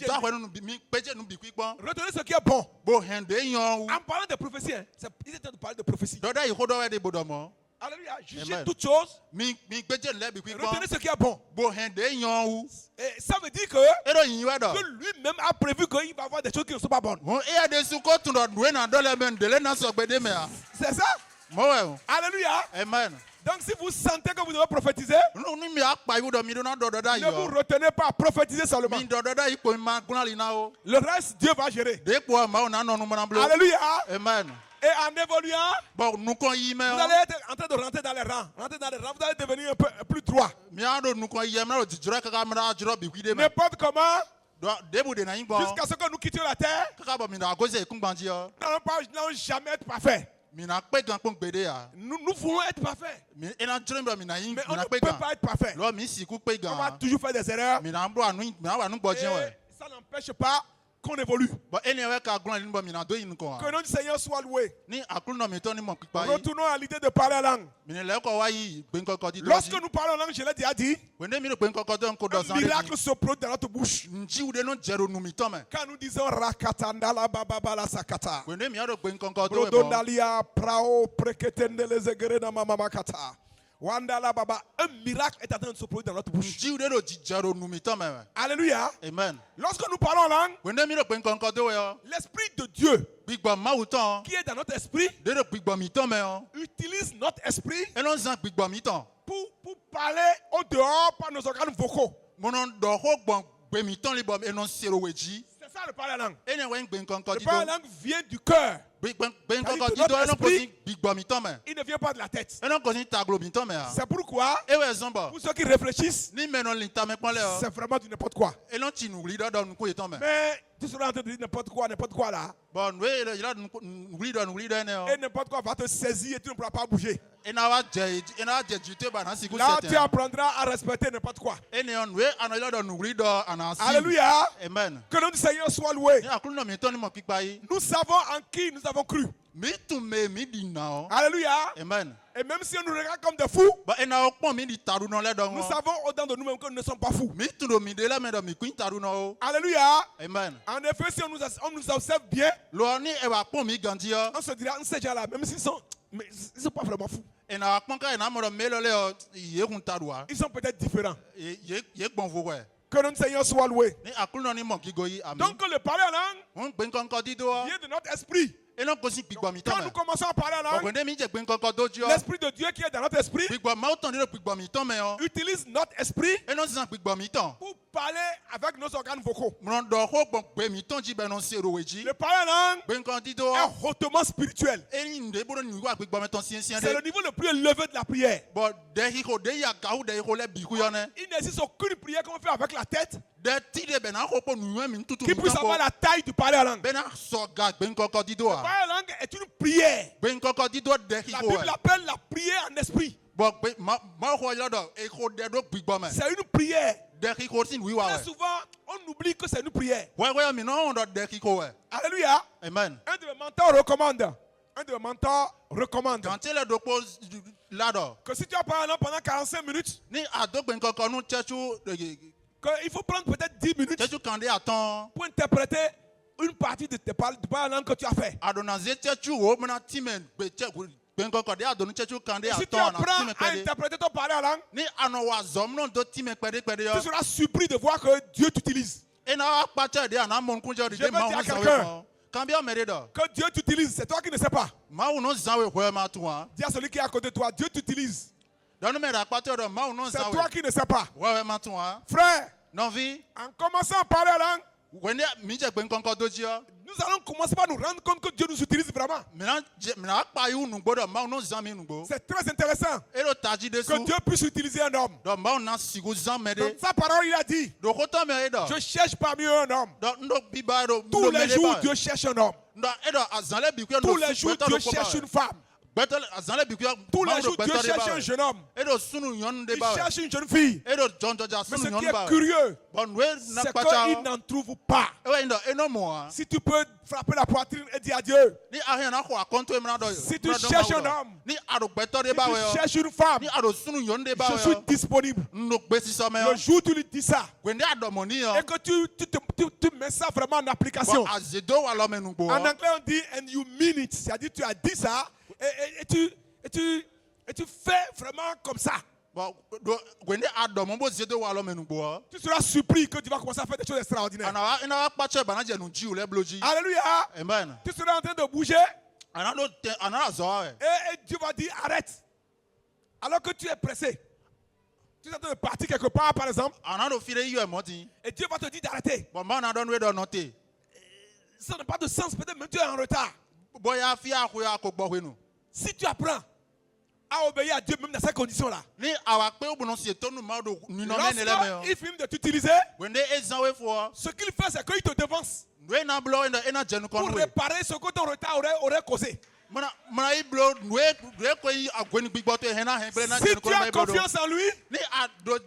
ta xɔ nu mi kpedze nu bi kui gbɔ. Retenez ce qui est bon. Bo hɛn de yɔn wu. En parlant des prophéties, hein, il était de parler de prophéties. Dɔ da yi ko dɔ wɛ de bo dɔ mɔ. Alléluia. Jugez Amen. toutes choses. Mi kpedze nu lɛ bi kui Retenez gbɔ. ce qui est bon. Bo hɛn de yɔn wu. Et ça veut dire que E dɔ yin wɛ dɔ. Dieu lui-même a prévu qu'il va y avoir des choses qui ne sont pas bonnes. Hun eya de su ko tun dɔ nu na dɔ lɛ mɛ ndele na sɔ gbede mɛ a. C'est ça? Mɔ wɛ o. Alléluia. Amen. Donc si vous sentez que vous devez prophétiser, Nu mi a kpa yi dɔ mi do na dɔ da yi ne vous yɔ. retenez pas, prophétisez seulement. Mi dɔ da yi ko ma gunna li na o. Le reste, Dieu va gérer. De kpɔ maaw na nɔ nu mana blo. Alléluia. Amen. Et en évoluant, Bon nukɔ yi vous mɛ allez o. être en train de rentrer dans les rangs. Rentrer dans les rangs, vous allez devenir un peu plus droit. Mi a do nukɔ yi mɛ o jijurɛ kaka mi na jurɔ bi kui de mɛ. N'importe comment, Debu de na yi gbɔ. jusqu'à ce que nous quittions la terre, Kaka bɔ mi na gosi ekun gbandzi yɔ. nous n'allons jamais être parfaits. Mi na kpe gan kpɔn gbede ya. Nous voulons être parfaits. Mi ena jurɛ mi bɔ mi na yi Mais mi on na ne kpe peut gan. pas être parfait. Lɔ mi si ku kpe On va gan. toujours faire des erreurs. Mi na wa nu gbɔ Et diɛ wɛ. ça n'empêche pas qu'on évolue. Bɔn e ni yɛ ka gblɔn li bɔ mi na do yi nu kɔ Que wa. le nom du Seigneur soit loué. Ni akulu nɔ mi tɔ ni mɔ kpikpa yi. Retournons à l'idée de parler en langue. Mi ni lɛ kɔ wa yi gbenkɔkɔ di dɔ Lorsque si. nous parlons en langue, je l'ai déjà dit, Wende mi do gbenkɔkɔ dɔ nko dɔ un zan de miracle di. se produit dans notre bouche. Njiw de no jɛro nu mi tɔ mɛ. Quand nous disons rakatandala bababala sakata. Wende mi a do gbenkɔkɔ do wɛ bɔ. Brodondalia prao preketendele zegerena mamamakata. Wandala baba. Un miracle est en train de se produire dans notre bouche. Njiw de do jɛro nu mi tɔ mɛ. Alléluia. Amen. Lorsque nous parlons en langue, Wende mi do gbenkɔkɔ do wɛ. l'Esprit de Dieu Gbigbɔ maaw tɔn. qui est dans notre esprit De do gbigbɔ mi tɔ mɛ. utilise notre esprit Eno zan gbigbɔ mi tɔn. pour parler au dehors par nos organes vocaux. Mɔnɔ dɔ ko gbɔn gbemi tɔn li bɔ eno sero wɛ dzi. C'est ça le parler en langue. Ene wɛ gbenkɔkɔ Le di parler en do. langue vient du cœur. Gbenkɔkɔ di do eno kosi gbigbɔ mi tɔn mɛ. Il ne vient pas de la tête. Eno kosi taglo mi tɔn mɛ a. C'est pourquoi, Ewɛ zɔn bɔ. pour ceux qui réfléchissent, Ni mɛnɔ li ta mɛ kpɔn lɛ o. c'est vraiment du n'importe quoi. Eno tsi nugli dɔ dɔ nuku ye tɔn mɛ. Mais tu seras en train de dire n'importe quoi là. Bɔn nu ye yɛlɛ nugli dɔ ene o. Et n'importe quoi va te saisir et tu ne pourras pas bouger. Ena wa jɛ jute ba na siku Là, tu sɛtɛ. apprendras à respecter n'importe quoi. Ene o nu ye anɔ yɛlɛ dɔ nugli dɔ ana si. Alléluia. Amen. Que le nom du Seigneur soit loué. Ni akulu nɔ mi tɔn ni mɔ kpikpa yi. Nous savons en qui nous avons cru. Mi tun me mi di na o. Alléluia. Amen. Et même si on nous regarde comme des fous, Bɔn ena o kpɔn mi di taru nɔ lɛ dɔ nous ŋɔ. savons au-dedans de nous-mêmes que nous ne sommes pas fous. Mi tun do mi de la mɛ dɔ mi kun taru nɔ o. Alléluia. Amen. En effet, si on nous observe bien, Lɔ ni ɛwà kpɔn mi gandi yɔ. on se dira, on sait déjà là, même s'ils sont, mais ils sont pas vraiment fous. Ena wa kpɔn ka ena mɔ dɔ mi lɔ lɛ yɔ ye kun taru wa. Ils sont peut-être différents. Ye gbɔn fo wɛ. Que le Seigneur soit loué. Ni akulu nɔ ni mɔ kigo yi ami. Donc que le parler en langue Hun gbenkɔkɔ di do wa. vient de notre esprit. Ena kosi gbigbɔ mi Quand tɔn nous mɛ. commençons à parler en langue, Bɔn mi jɛ gbenkɔkɔ do dzi yɔ. l'esprit de Dieu qui est dans notre esprit Gbigbɔ maaw tɔn de do gbigbɔ mi tɔn mɛ yɔ. utilise notre esprit Ena sisan gbigbɔ mi tɔn. pour parler avec nos organes vocaux. Mɔ dɔ ko gbɔn gbe mi tɔn dzi bɛ nɔ sero wɛ dzi. Le parler en langue Gbenkɔ di do est wa. hautement spirituel. Eni nde bolo ni wa gbigbɔ mi tɔn siɛsiɛ C'est le de. niveau le plus élevé de la prière. Bɔn dɛhi ko de ya gawu dɛhi ko lɛ biku yɔ nɛ. Il n'existe aucune prière qu'on fait avec la tête de ti de bena ko po nu mi tutu qui puisse avoir la taille du parler en langue. bena so ga ben koko dido a Parler en langue est une prière. ben koko dido de La hiko Bible appelle la prière en esprit. bo ma ko yodo e ko de do gbigbo me C'est une prière. de hiko sin wi wa Très souvent, on oublie que c'est une prière. we mi no do de hiko we Alléluia. amen Un de mes mentors recommande. Un de mes mentors recommande quand il do po lado que si tu as parlé en langue pendant 45 minutes, ni ado ben koko nu chechu qu'il faut prendre peut-être 10 minutes chechu kande aton pour interpréter une partie de tes paroles en langue que tu as fait. adona ze chechu o mena timen be che ben koko de adonu chechu kande Et si tu aton na apprends timen à pede interpréter ton parler en langue, ni ano wa zom no do timen pede yo tu seras surpris de voir que Dieu t'utilise. et na akpacha de ana mon kunjo de Je veux ma dire à on quelqu'un. sawe quand bien mere do Que Dieu t'utilise, c'est toi qui ne sais pas. ma uno zawe ho ma tuwa Dis à celui qui est à côté de toi, Dieu t'utilise. don me akpacha do ma uno C'est zawe toi qui ne sais pas. ouais ma tuwa Frère, non vi en commençant à parler la langue, when mi je ben konko doji o nous allons commencer par nous rendre compte que Dieu nous utilise vraiment. mina akpa yu nu gbodo ma uno zam mi nu gbo C'est très intéressant e do taji de que su Dieu puisse utiliser un homme. do ma una sigu zam me Dans de sa parole, il a dit, do ko to me e do je cherche parmi eux un homme. do ndo biba do Tous les jours, Dieu cherche un homme. ndo e do azale bi ku Tous les jours, Dieu cherche une femme. betel azale bi ku Tous les jours, Dieu cherche un jeune homme. e do sunu yon de Il ba cherche une jeune fille. e do John ja Mais sunu ce yon qui est ba curieux, bon we na c'est pacha qu'il n'en trouve pas. e we ndo e no mo Si tu peux frapper la poitrine et dire à Dieu, ni ahia na ko akonto e mna do si tu cherches un homme, ni ado beto de si ba we tu cherches une femme, ni ado sunu yon de ba je suis we disponible. ndo gbesi so me Le jour où tu lui dis ça, wende ado moni yo et que tu mets ça vraiment en application. bon azedo wa lo menu gbo En anglais, on dit and you mean it. C'est-à-dire, tu as dit ça et tu fais vraiment comme ça. bon do wende ado mo bo zedo wa lo menu gbo Tu seras surpris que tu vas commencer à faire des choses extraordinaires. ana wa pacha ba na je nu ji o le bloji Alléluia. amen Tu seras en train de bouger ana zo we et Dieu va dire arrête. Alors que tu es pressé. Tu es en train de partir quelque part, par exemple, ana do fire yu e moti et Dieu va te dire d'arrêter. bon ma na don we do note Ça n'a pas de sens. Peut-être même tu es en retard. boya fi akwo ya ko gbo hwenu Si tu apprends à obéir à Dieu même dans ces conditions-là, ni awa pe obuno si tonu ma do ni no me ne le me yo lorsqu'il finit de t'utiliser, wende ezan we fo ce qu'il fait, c'est qu'il te devance we na blo ena jenu kon pour we réparer ce que ton retard aurait causé. mana i blo we ko yi agweni gbigbo to he na he bre na Si jenu tu kon as me blo confiance en lui, ni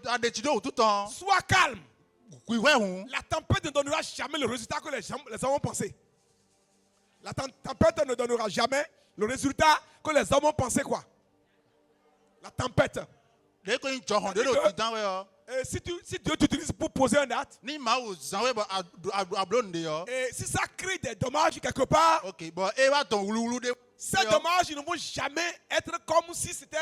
ade ti do tout temps sois calme. kui we hun La tempête ne donnera jamais le résultat que les hommes ont pensé. La tempête ne donnera jamais le résultat que les hommes ont pensé quoi. La tempête. de ko yin johon de do ti dan we yo Et si Dieu t'utilise pour poser un acte, ni ma o zan we ba ablo nde yo et si ça crée des dommages quelque part, okay bon e wa ton wululu de ces dommages ils ne vont jamais être comme si c'était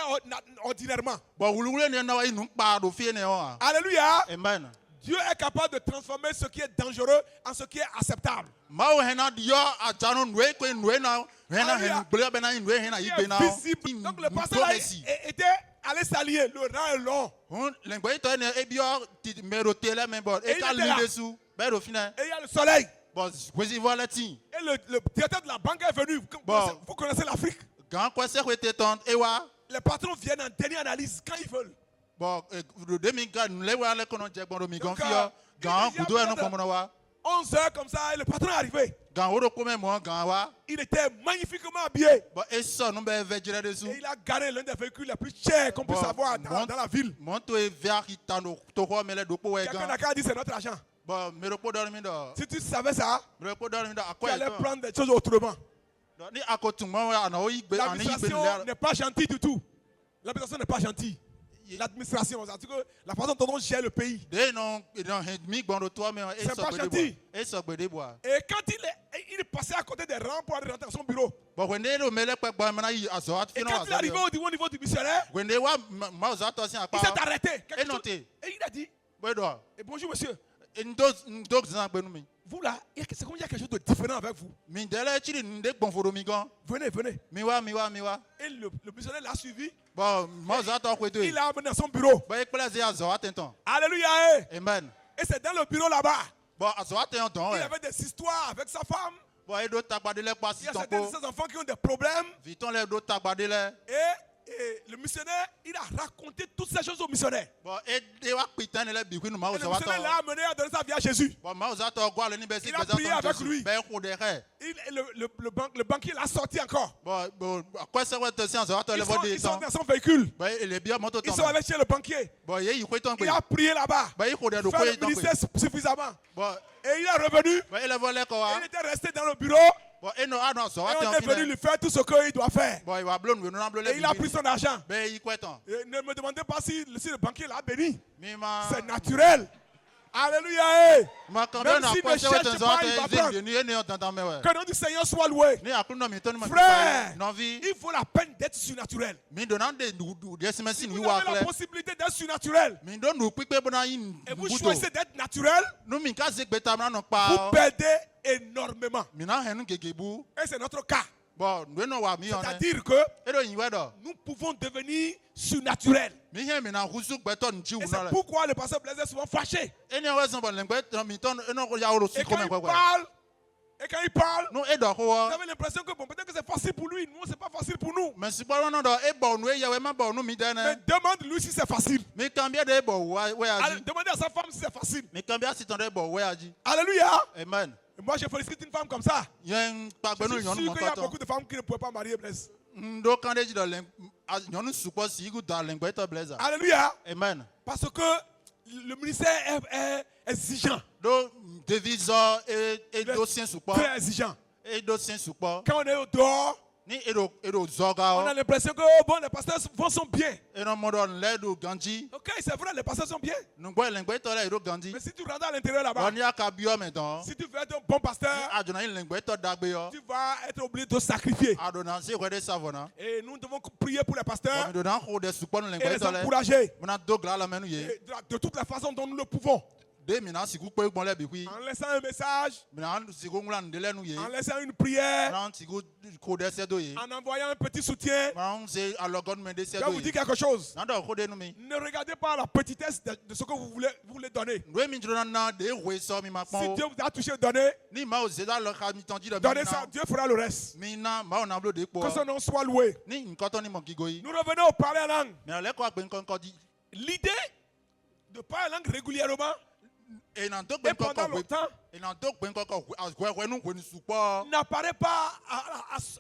ordinairement. bon wululu ne na wa inu pa do fie ne yo Alléluia. amen Dieu est capable de transformer ce qui est dangereux en ce qui est acceptable. ma o he na yo ajanu nwe ko nwe na he na he ble be na nwe he na Qui yi be est na visible. Donc le pasteur là, était allé s'allier. Le rang est long. lengbo ito ne e bi o ti mero tele me bon e ka il était là. li desu be do fine Et il y a le soleil. bon kwesi vola ti Et le directeur de la banque est venu. Bon. Vous connaissez l'Afrique. gan kwa se ko te ton e wa Les patrons viennent en dernière analyse quand ils veulent. bon de mi ga le wa le kono je gbon mi gan Donc, fi yo gan il y a kudo e no peut-être- komo wa 11 heures comme ça, et le patron est arrivé. gan wo do ko me mo gan wa Il était magnifiquement habillé. bon e so no be ve jire desu Et il a garé l'un des véhicules les plus chers qu'on puisse Bon, avoir bon. dans la ville. mon to e ver ki tano to ko me le do po we Quelqu'un gan n'a qu'à dire c'est notre argent. bon mero po do mi do Si tu savais ça, mero po do mi do tu akwa allais e prendre des choses autrement. ni akotu mo wa na o yi gbe ani yi gbe L'administration le n'est pas gentille du tout. L'administration n'est pas gentille. L'administration, c'est-à-dire que la façon dont on gère le pays. de non mi gbon do to me e C'est so pas gbe de gentil. bois e so gbe de bois Et quand il est passé à côté des rangs pour aller rentrer à son bureau. bon when de no me le pe gba me na yi azo at Et fi no quand il est arrivé au niveau du missionnaire, when de wa ma zo to sin il apa s'est arrêté. Quelque Et chose- noté. Et il a dit, we do et bonjour monsieur, ndo zan gbe nu mi vous là, c'est comme il y a quelque chose de différent avec vous. mi de le chiri nde gbon foro mi gan Venez, venez. mi wa Et le missionnaire l'a suivi. bon ma zo to ko to Il l'a amené à son bureau. bon e pele ze azo atenton Alléluia. amen Et c'est dans le bureau là-bas. bon azo atenton Il e avait des histoires avec sa femme. bon e do tagbade le pa Il si y a ton certains de ko ses enfants qui ont des problèmes. viton le do tagbade le Et Et le missionnaire, il a raconté toutes ces choses au missionnaire. Bon, et wa pitan le bi kwinu ma Et o le so wa missionnaire to. l'a amené à donner sa vie à Jésus. Bon, ma o za to gwa le ni be si Il a be za prié avec to lui. be ko de re. Le banquier l'a sorti encore. Bon, quoi ça wa to si on so wa to le bo de Ils sont temps. dans son véhicule. Bon, il est bien moto Ils to. sont allés chez le banquier. Bon, ye yi ko ton pe. Il a prié là-bas. Bon, yi ko de do ko Fait yi le ton pe. ministère suffisamment. Bon, Et il est revenu. bon, il est volé ko wa. Il était resté dans le bureau. Bon, et no ano so wa Et te on en est venu fine. lui faire tout ce qu'il doit faire. Bon, il va blon we no na blon Et le. il a pris son argent. Ben yi ko ton. Et ne me demandez pas si le banquier l'a béni. Mi ma. C'est naturel. Alléluia. Ma quand Même na s'il ko ne se wa cherche ton so pas, wa il va te prendre. zin ni ne on me we. Que le nom du Seigneur soit loué. Ni akunu no mi ton ma. Frère, Non vie. il faut la peine d'être surnaturel. Mi do na de de simesi ni Vous wa avez la kle. possibilité d'être surnaturel. Mi do nu pipe bona yin. Et vous choisissez d'être naturel. Nu mi ka ze gbeta na no Vous pa. perdez énormément. Mi na henu gegebu. Et c'est notre cas. Bon, nous no wa mi on. C'est-à-dire que E do yin we do. nous pouvons devenir surnaturels. Mi hen mi na husu gbeto nchi Et wu c'est na le. pourquoi le pasteur Blaise est souvent fâché. Eni we son bon lengbe mi ton eno ya oro si Et ko quand me il kwa kwa. parle, nous No e do ko. avons l'impression que bon, peut-être que c'est facile pour lui. Nous, c'est pas facile pour nous. Mais si bo no do e bo nu e ya we ma bo nu mi de Mais ne. demande-lui si c'est facile. Mi kambia de bo we Allez, aji. demandez à sa femme si c'est facile. Mi kambia si ton de bo we aji. Alléluia. Amen. Et moi, je félicite une femme comme ça. Yen pa Je gbenu suis yon sûr mo qu'il y a to. beaucoup de femmes qui ne pouvaient pas marier Blaise. Ndo kan de ji do len yon supo si gu da lengbe to blazer. Alléluia. Amen. Parce que le ministère est exigeant. Do deviso e do sien supo. Très exigeant. E do sien supo. Quand on est au dehors, Ni e do zoga on a o. l'impression que oh, bon, les pasteurs sont bien. E no mo do le do ganji. Ok, c'est vrai, les pasteurs sont bien. Nu gbo lengbe to le do ganji. Mais si tu rentres à l'intérieur là-bas, Oni aka bio me don. si tu veux être un bon pasteur, Adona yin lengbe to dagbe yo. tu vas être obligé de te sacrifier. Adona se ko de savona. Et nous devons prier pour les pasteurs Mi do dan ko de supo nu et lengbe les to le. encourager. Mona dogla la menu ye. Et de toute la façon dont nous le pouvons. De mi na siku pe gbon le bi kwi. En laissant un message, Mi na siku ngula ndele nu ye. en laissant une prière, Na siku ko de se do ye. en envoyant un petit soutien. Ma se alogon me de se Je vais do vous ye. dire quelque chose. Na do ko de nu mi. Ne regardez pas la petitesse de ce que vous voulez donner. Ndwe mi jiro na de we so mi ma Si pon. Dieu vous a touché, donnez. Ni ma o se da lo ka mi ton ji do mi Donnez ça, na. Dieu fera le reste. Mi na ma o na blo de po. Que son nom soit loué. Ni nkan to ni mo gigo yi. Nous revenons au parler en langue. Mais le ko agbe nkan ko di. L'idée de parler en langue régulièrement E na to et gbe nkan pendant ko we. longtemps E na to gbe nkan ko we nu ni supo. n'apparaît pas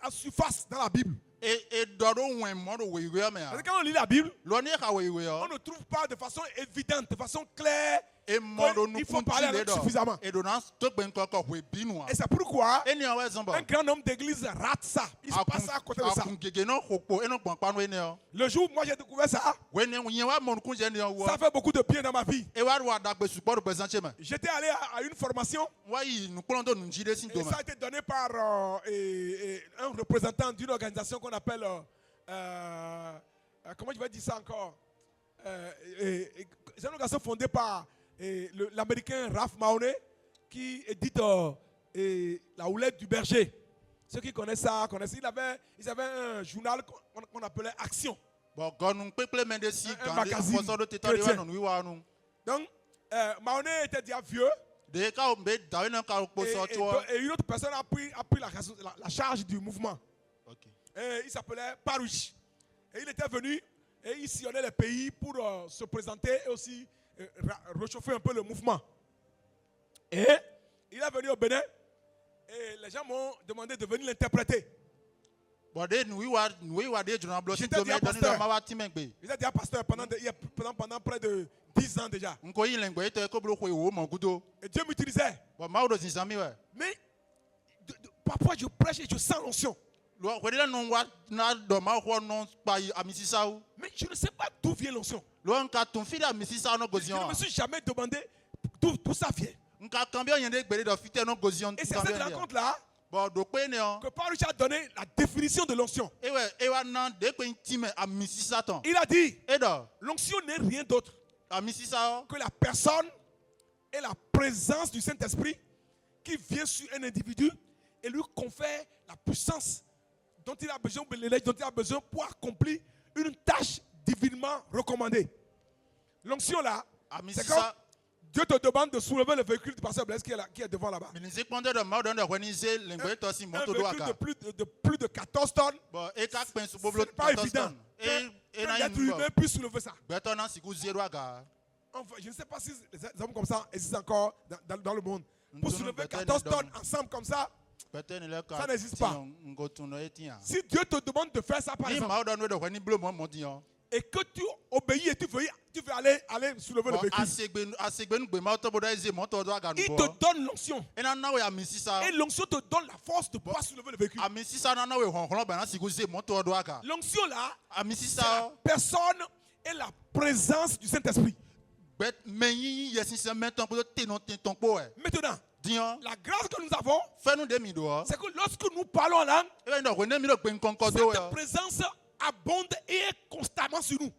à surface dans la Bible. E do do wen mo do we we me Parce a. que quand on lit la Bible, Lo ni ka we we on o. ne trouve pas de façon évidente, de façon claire. E mo do nu Il faut parler le avec do. suffisamment. E do na to gbe nkan ko we binu a. Et c'est pourquoi E ni o we zon bo. un grand homme d'église rate ça. Il se passe à côté de ça. Akun gege no hopo e no gbon panu e ni o. Le jour où moi j'ai découvert ça, We ni yen wa mo kun je ni o wo. ça fait beaucoup de bien dans ma vie. E wa ru adagbe supo do presenter me. J'étais allé à une formation Wa yi nu pon do nu ji de sin et do me. ça a été donné par un représentant d'une organisation qu'on appelle, comment je vais dire ça encore, c'est une organisation fondée par l'américain Ralph Mahoney qui édite la houlette du berger. Ceux qui connaissent ça, connaissent. Ils avaient un journal qu'on appelait Action. Bon gonu peple me de si Un kan de magazine foso do te to de wa chrétien. nu wi wa nu. Donc, Mahoney était déjà vieux. De ka o be da we na ka po so to. Et une autre personne a pris la charge du mouvement. OK. Et il s'appelait Parouche. Et il était venu et il sillonnait les pays pour se présenter et aussi réchauffer un peu le mouvement. Et il est venu au Bénin et les gens m'ont demandé de venir l'interpréter. Bon de nu wi wa de jona blo sin J'étais to déjà me do ni pasteur. ma wa ti me gbe. Il était déjà pasteur pendant près de 10 ans déjà. Nko yi lengbe to e ko blo ko wo mo gudo. Et Dieu m'utilisait. Bon ma o do sin sami we. Mais parfois je prêche et je sens l'onction. Lo ko de nu wa na do ma ho no pa amisisa o. Mais je ne sais pas d'où vient l'onction. Lo nka tun fi da amisisa no Je gozion. ne me suis jamais demandé d'où ça vient. Nka kambia yen de gbere do fite no gozion. Et c'est cette rencontre-là Bon do pe ne o. que Paul a donné la définition de l'onction. E wa na de pe ti me amisisa ton. Il a dit, E do l'onction n'est rien d'autre amisisa o. que la personne et la présence du Saint-Esprit qui vient sur un individu et lui confère la puissance dont il a besoin, dont il a besoin pour accomplir une tâche divinement recommandée. L'onction là, c'est comme Amisisa Dieu te demande de soulever le véhicule du pasteur Blaise qui est devant là-bas. Minise ponde do ma do ndo ko ni se lengbe to si Un moto do véhicule aka. de plus de 14 tonnes. Bon e ka pen su Ce boblo n'est pas évident. qu'un être humain puisse soulever ça. Beto na siku zero aga. Enfin, je ne sais pas si les hommes comme ça existent encore dans le monde. Pour Nous soulever sommes 14 peut-être tonnes ensemble comme ça, Beto ni le ka. Ça n'existe pas. Ngotuno etia. si Dieu te demande de faire ça par Ni exemple, ma odon we do ni blo mo modian. et que tu obéis et tu veux aller soulever le véhicule, Asegbe nu gbe ma to bodo eze mo to do aga nu il bo. te donne l'onction. Ena na we amisisa. Et l'onction te donne la force de pouvoir soulever le véhicule. Amisisa na we honhon ba na siku ze mo to do aga. L'onction là, c'est la Amisisa. personne et la présence du Saint-Esprit. Bet meyi yesisa meton ko te non te ton po e. Maintenant, Dian. la grâce que nous avons, Fais nous des mido. c'est que lorsque nous parlons en langue, E ben do rene mi do gbe nkan ko do cette présence abonde et est constamment sur nous.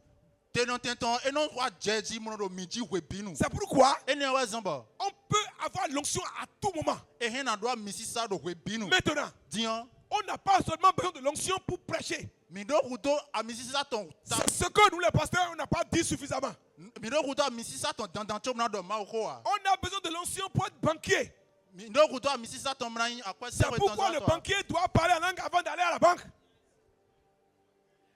te non te ton e non wa jeji mo do miji we binu. C'est pourquoi E ne wa zamba. on peut avoir l'onction à tout moment. E hen na do misisa do we binu. Maintenant, Dian. on n'a pas seulement besoin de l'onction pour prêcher. Mi do kuto amisisa ton. C'est ce que nous les pasteurs, on n'a pas dit suffisamment. Mi do kuto misisa ton dan chom na do ma ko a. On a besoin de l'onction pour être banquier. Mi do kuto misisa ton mran akwa se C'est pourquoi le banquier doit parler en langue avant d'aller à la banque.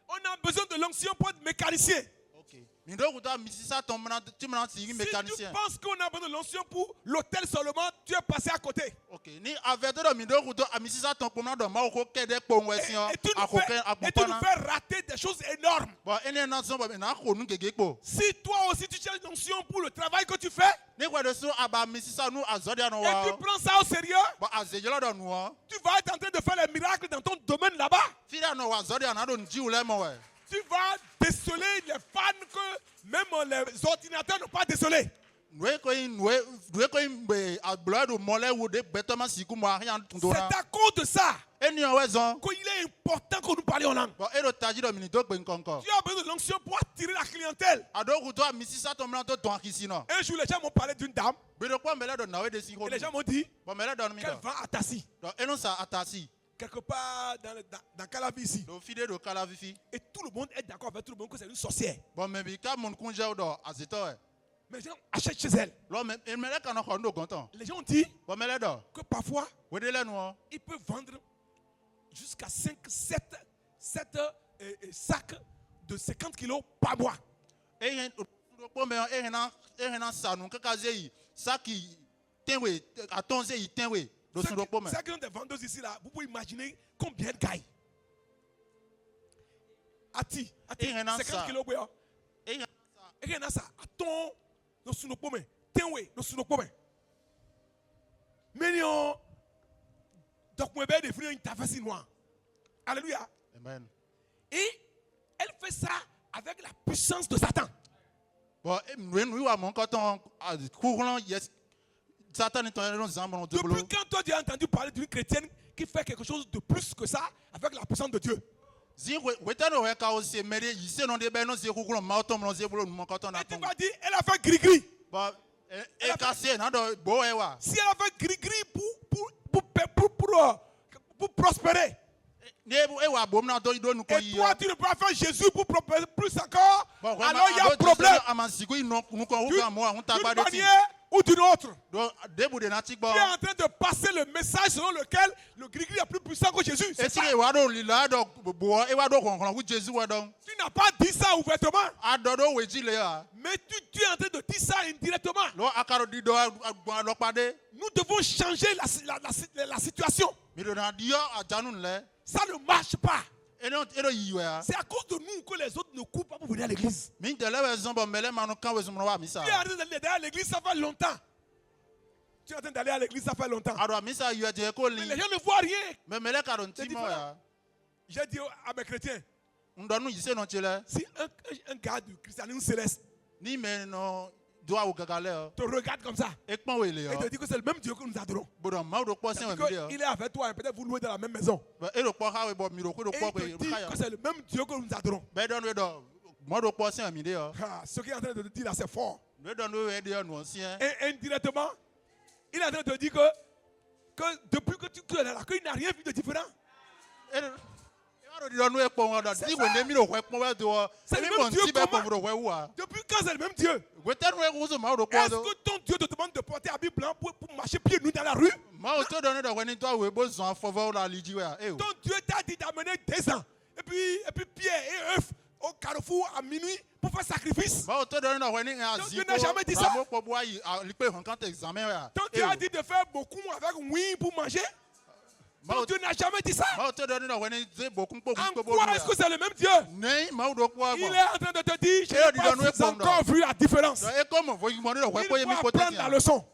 On a besoin de l'onction pour être mécanicien. OK. Mi do kuto misisa ton mran ti mran si Si tu mécanicien. penses qu'on a besoin de l'onction pour l'hôtel seulement, tu es passé à côté. OK. Ni avec do mi do kuto misisa ton pomna do ma ko kede po wesi Et tu nous akoken fais akopana. rater des choses énormes. Bon ene na zamba na ko nu gege po. Si toi aussi tu cherches l'onction pour le travail que tu fais, Ni kwa de so aba misisa nu azodia no et tu wa. prends ça au sérieux, Bon azejelo do nu wa. tu vas être en train de faire les miracles dans ton domaine là-bas. Fira no wa zodia na do nji ule mo we. Tu vas déceler les fans que même les ordinateurs n'ont pas décelé. Nwe ko be ablado mole wo de betoma siku mo arian C'est tundona. à cause de ça Eni o wezon. qu'il est important que nous parlions en langue. Bon ero taji do mini do gbe nkonko. Tu as besoin de l'onction pour attirer la clientèle. Ado kuto misisa ton mran to ton akisino. Un jour, les gens m'ont parlé d'une dame Be do kwa mele do na we de si ko. et les gens m'ont dit Bon mele do mi qu'elle do. vend à Tassi, Do eno sa atasi. quelque part dans Calavi ici. Do fide do kala vifi. Et tout le monde est d'accord avec tout le monde que c'est une sorcière. Bon me bi ka mon kunje do azito e. Mais les gens achètent chez elle. Lo me mele ka no ko ndo gonton. Les gens ont dit Bon mele do. que parfois, We de le nu o. ils peuvent vendre jusqu'à 7 sacs de 50 kilos par mois. Eyen do po me ehena sanu kaka zeyi saki tenwe atonze yi tenwe do sun do po me. C'est que des vendeuses ici là, vous pouvez imaginer combien de gagne. Ati, Et rien à 50 ça. kilos, boya. Eyen Et rien à ça. Attends, nous sommes nos pommes. Tenwe, nous sommes nos pommes. Mais non, donc moi ben définir une tafassi noire. Alléluia. amen. Et elle fait ça avec la puissance de Satan. Bon nous wa mon coton courant yes Satan est en zambon de bolo. Depuis quand toi tu as entendu parler d'une chrétienne qui fait quelque chose de plus que ça avec la puissance de Dieu? Zi wetano we ka o se mere yise no de be no ze courant ma otom no ze bolo mon coton na Et tu ton. vas dire, elle a fait gris-gris. Bon e ka se na do bo e wa. Si elle a fait gris-gris pour prospérer, Ne e wa bom na do do nu ko et yi. toi tu ne peux pas faire Jésus pour prospérer plus encore, Bon alors il y a un problème Amasiku no nu ko hu ga mo hun ta d'une ba de ti. manière ou d'une autre. Do debu de na ti gbo. Tu es en train de passer le message selon lequel le gris-gris est plus puissant que Jésus. E ti e wa do lila do bo e wa do kon wu Jesus wa don. Tu n'as pas dit ça ouvertement, Adodo we ji le ya. mais tu es en train de dire ça indirectement. Lo akaro di do agbon lo pade. Nous devons changer la situation. Mi do na dio ajanu nle. Ça ne marche pas. Eno yi we ya. C'est à cause de nous que les autres ne courent pas pour venir à l'église. Mi de le we zombo mele manu kan we zumro wa misa. Tu es en train d'aller à l'église, ça fait longtemps. Tu es en train d'aller à l'église, ça fait longtemps. Ado misa yu je ko Mais li. les gens ne voient rien. Me mele ka don ti mo ya. J'ai dit à mes chrétiens, Ndonu yise no chele. si un gars du christianisme céleste Ni me no do a gagale o. te regarde comme ça E pon we le et o. te dit que c'est le même Dieu que nous adorons, Bodo ma do po sen we mi de o. il est avec toi et peut-être vous louez dans la même maison. E do po ha we bo mi do ko do Et po il te dit ko ya. que c'est le même Dieu que nous adorons. Be don we do mo do po sen mi de o. Ah, ce qu'il est en train de te dire là, c'est fort. Me don we de no sien. Et indirectement, il est en train de te dire que depuis que tu es là, qu'il n'a rien vu de différent. E do don we po won do. Di we ne mi do we pon we do o. C'est E le mi même mo Dieu ti be comment? po do we wa. Depuis quand c'est le même Dieu? We ten we wo zo ma do po Est-ce do. que ton Dieu te demande de porter habit blanc pour marcher pieds nus dans la rue? Ma o to don do we ni to we bo zo afo vo la liji we. E o. Ton Dieu t'a dit d'amener des ans. Et puis Pierre et œufs au carrefour à minuit pour faire sacrifice. Ba o to do no weni a Donc, zi Dieu n'a jamais dit ça. mo po bo ayi li pe hon quand examen wa. Tant Dieu a dit de faire beaucoup avec oui pour manger. Donc Dieu n'a jamais dit ça. Ma o to do no weni ze boku po En po bo. quoi est-ce que c'est le même Dieu? Nei ma o do kwa Il gbo. est en train de te dire, je n'ai pas encore vu la différence. E comme vo mo no we Il po ye mi faut ko apprendre la te. leçon.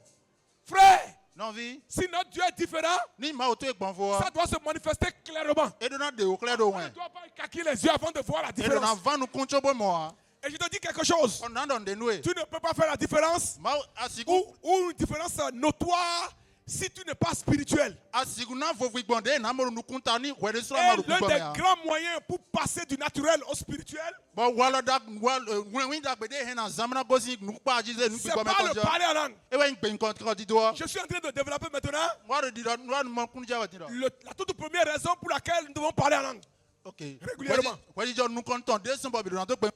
Frère, Non vi. si notre Dieu est différent, Ni ma o to egbon fo. ça doit se manifester clairement. E do na de o clear do On wen. ne doit pas écarquiller les yeux avant de voir la E do na différence. va nu kuncho bo mo. Et je te dis quelque chose. On na don de nou e. Tu ne peux pas faire la différence Ma asigu ou une différence notoire si tu n'es pas spirituel. asigu na vo vo igbon de na mo nu kunta ni we de so Et ma ru l'un bo des ya. grands moyens pour passer du naturel au spirituel, Bo wala da wen da gbe de he na zamna gosi nu pa ji ze nu c'est bi go me pas le konjo. parler en langue. E wen gbe nkan ko di do. Je suis en train de développer maintenant Wa de di do wa mo kunja wa di do. la toute première raison pour laquelle nous devons parler en langue. Ok. Régulièrement. Kwa jo nu konton de so bo bi do na to pe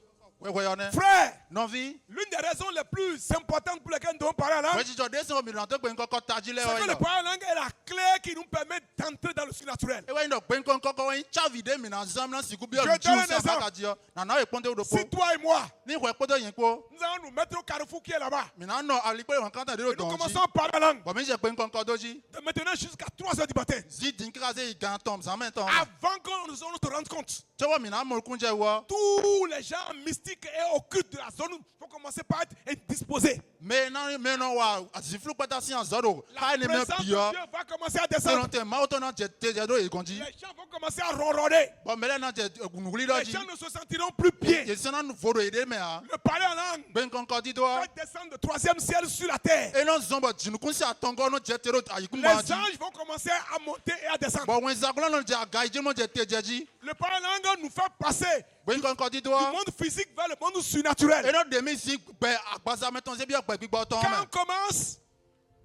we yo ne. Frère, Non vi. l'une des raisons les plus importantes pour lesquelles nous devons parler en langue, Kwa jo de so bo bi do na to pe nkan ko taji le c'est que o le yo. parler en langue est la clé qui nous permet d'entrer dans le surnaturel. E wen do pe nkan ko wen chavi de mi na zamna siku bi o Je ju donne un se ba exemple. ka di o. Na na e ponte o do po. Si toi et moi, Ni we podo yen po. nous allons nous mettre au carrefour qui est là-bas, Mi na no ali pe wan kan ta de et do nous don ji. commençons à parler en langue, Bo mi je pe nkan ko doji. de maintenant jusqu'à 3 heures du matin, Zi din krase i gan tom zaman ton. avant que nous te rendre compte, Chowa mi na mo kunje wo. tous les gens mystiques et occultes de la zone vont commencer par être indisposés. Me no wa aziflu pata si an zodo. La Ka ni me présence de bio. Dieu va commencer à Se descendre. non te ma auto na je te je do e konji. Les gens vont commencer à ronronner. Bo mele na je gunuguli Les doji. gens ne se sentiront plus pieds. Je sana nu fodo ide me a. Le parler en langue Ben kon ko di do. va descendre du 3e ciel sur la terre. E no zombo jinu kun si atongo no je tero ayiku Les ma ji. anges vont commencer à monter et à descendre. Bo wen zagulo no je aga je mo je te jeji. Le parler en langue nous fait passer Ben kon ko di do. du monde physique vers le monde surnaturel. E no de mi si be agbaza meton se bi ogbe gbigbo ton me.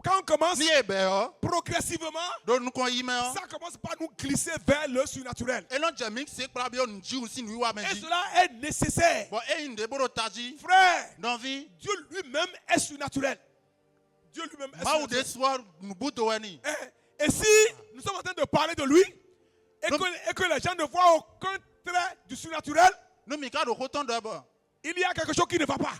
Quand on commence Ni e be o. progressivement, Do nu kon yi me o. ça commence par nous glisser vers le surnaturel. E no je mi se kra bi o nji un si nu wa Et meji. cela est nécessaire. Bo e inde boro taji. Frère, Non vi. Dieu lui-même est surnaturel. Dieu lui-même est Ma ou de surnaturel. soir nu buto weni. Et si nous sommes en train de parler de lui et que les gens ne voient aucun trait du surnaturel, No mi ka do ko ton do bo. il y a quelque chose qui ne va pas.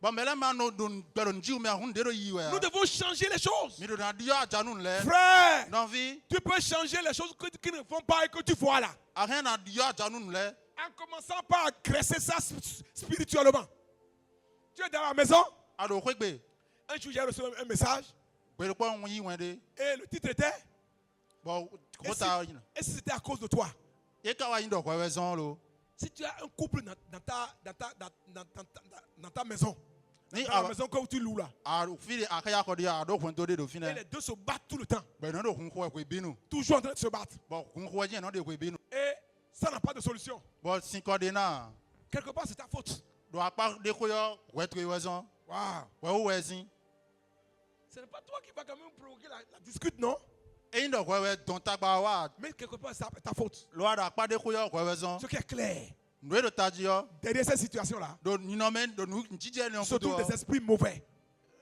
Bon mele ma no do gbero nji me hun de do yi we. Nous devons changer les choses. Mi do na di aja nu le. Frère, Non vi. tu peux changer les choses qui ne vont pas et que tu vois là. A rien na di aja nu le. En commençant par agresser ça spirituellement. Tu es dans la maison. A do kwegbe. Un jour, j'ai reçu un message Gbero po hun yi wen de. et le titre était Bon Et ko si, ta yin. et si c'était à cause de toi? E ka wa yin do ko we zon lo. Si tu as un couple dans ta maison, Ni dans la a maison que tu loues là, a fili akaya ko di a do hun to de do et fine. les deux se battent tout le temps, Be no do hun ko ko binu. toujours en train de se battre, Bon hun ko jen no de ko binu. et ça n'a pas de solution. Bon sin ko de na. Quelque part, c'est ta faute. Do apa de ko yo we to we zon. Waouh. We o we zin. Ce n'est pas toi qui vas quand même provoquer la discute, non? E yin do ko we don tagba wa. Mais quelque part, c'est ta faute. Lo ada pa de ko yo ko we zon. Ce qui est clair, No do taji yo. derrière cette situation-là, Do ni no men do nu njije ni on se trouvent kuto. des esprits mauvais.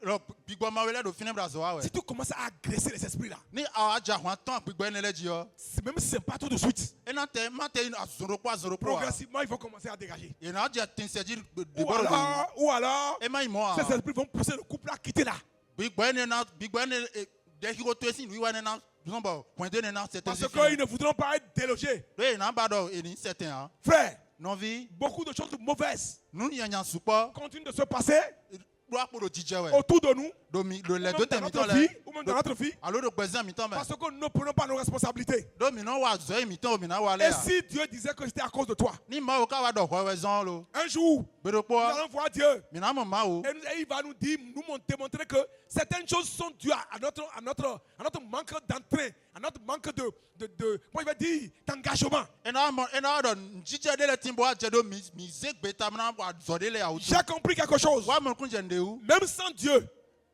Lo gbigbo ma wele do fine brazo wa we. Si tu commences à agresser les esprits là, Ni a aja hwan tan gbigbo ene le ji yo. même si ce n'est pas tout de suite, E na te ma te azoro po. progressivement, ils vont commencer à dégager. E na je tin se ji de Ou boro do. alors, E ma imo a. ces esprits vont pousser le couple à quitter là. Gbigbo ene de hiro to esi nuiwa ene na zombo point de na certain. Parce qu'ils ne voudront pas être délogés. Do na ba do eni certain hein. Frère, Non vi. beaucoup de choses mauvaises Nu ni yan supo. continuent de se passer Do apo do jije we. autour de nous, Do mi do ou le même do te dans mi ton notre le. vie, ou même dans notre vie, Alo do gbezan mi ton me. parce que nous ne prenons pas nos responsabilités. Do mi no wa zo mi ton mi na wa le. Et si Dieu disait que c'était à cause de toi, Ni ma o ka wa do ko we zon lo. un jour, Gbero po. nous allons voir Dieu. Mi na mo ma o. Et il va nous dire, démontrer que certaines choses sont dues à notre manque d'entrain, à notre manque comment il va dire, d'engagement. E na do jije de le timbo a je do mi zegbe ta na wa zo de le a o. J'ai compris quelque chose. Wa mo kun je nde ou. Même sans Dieu,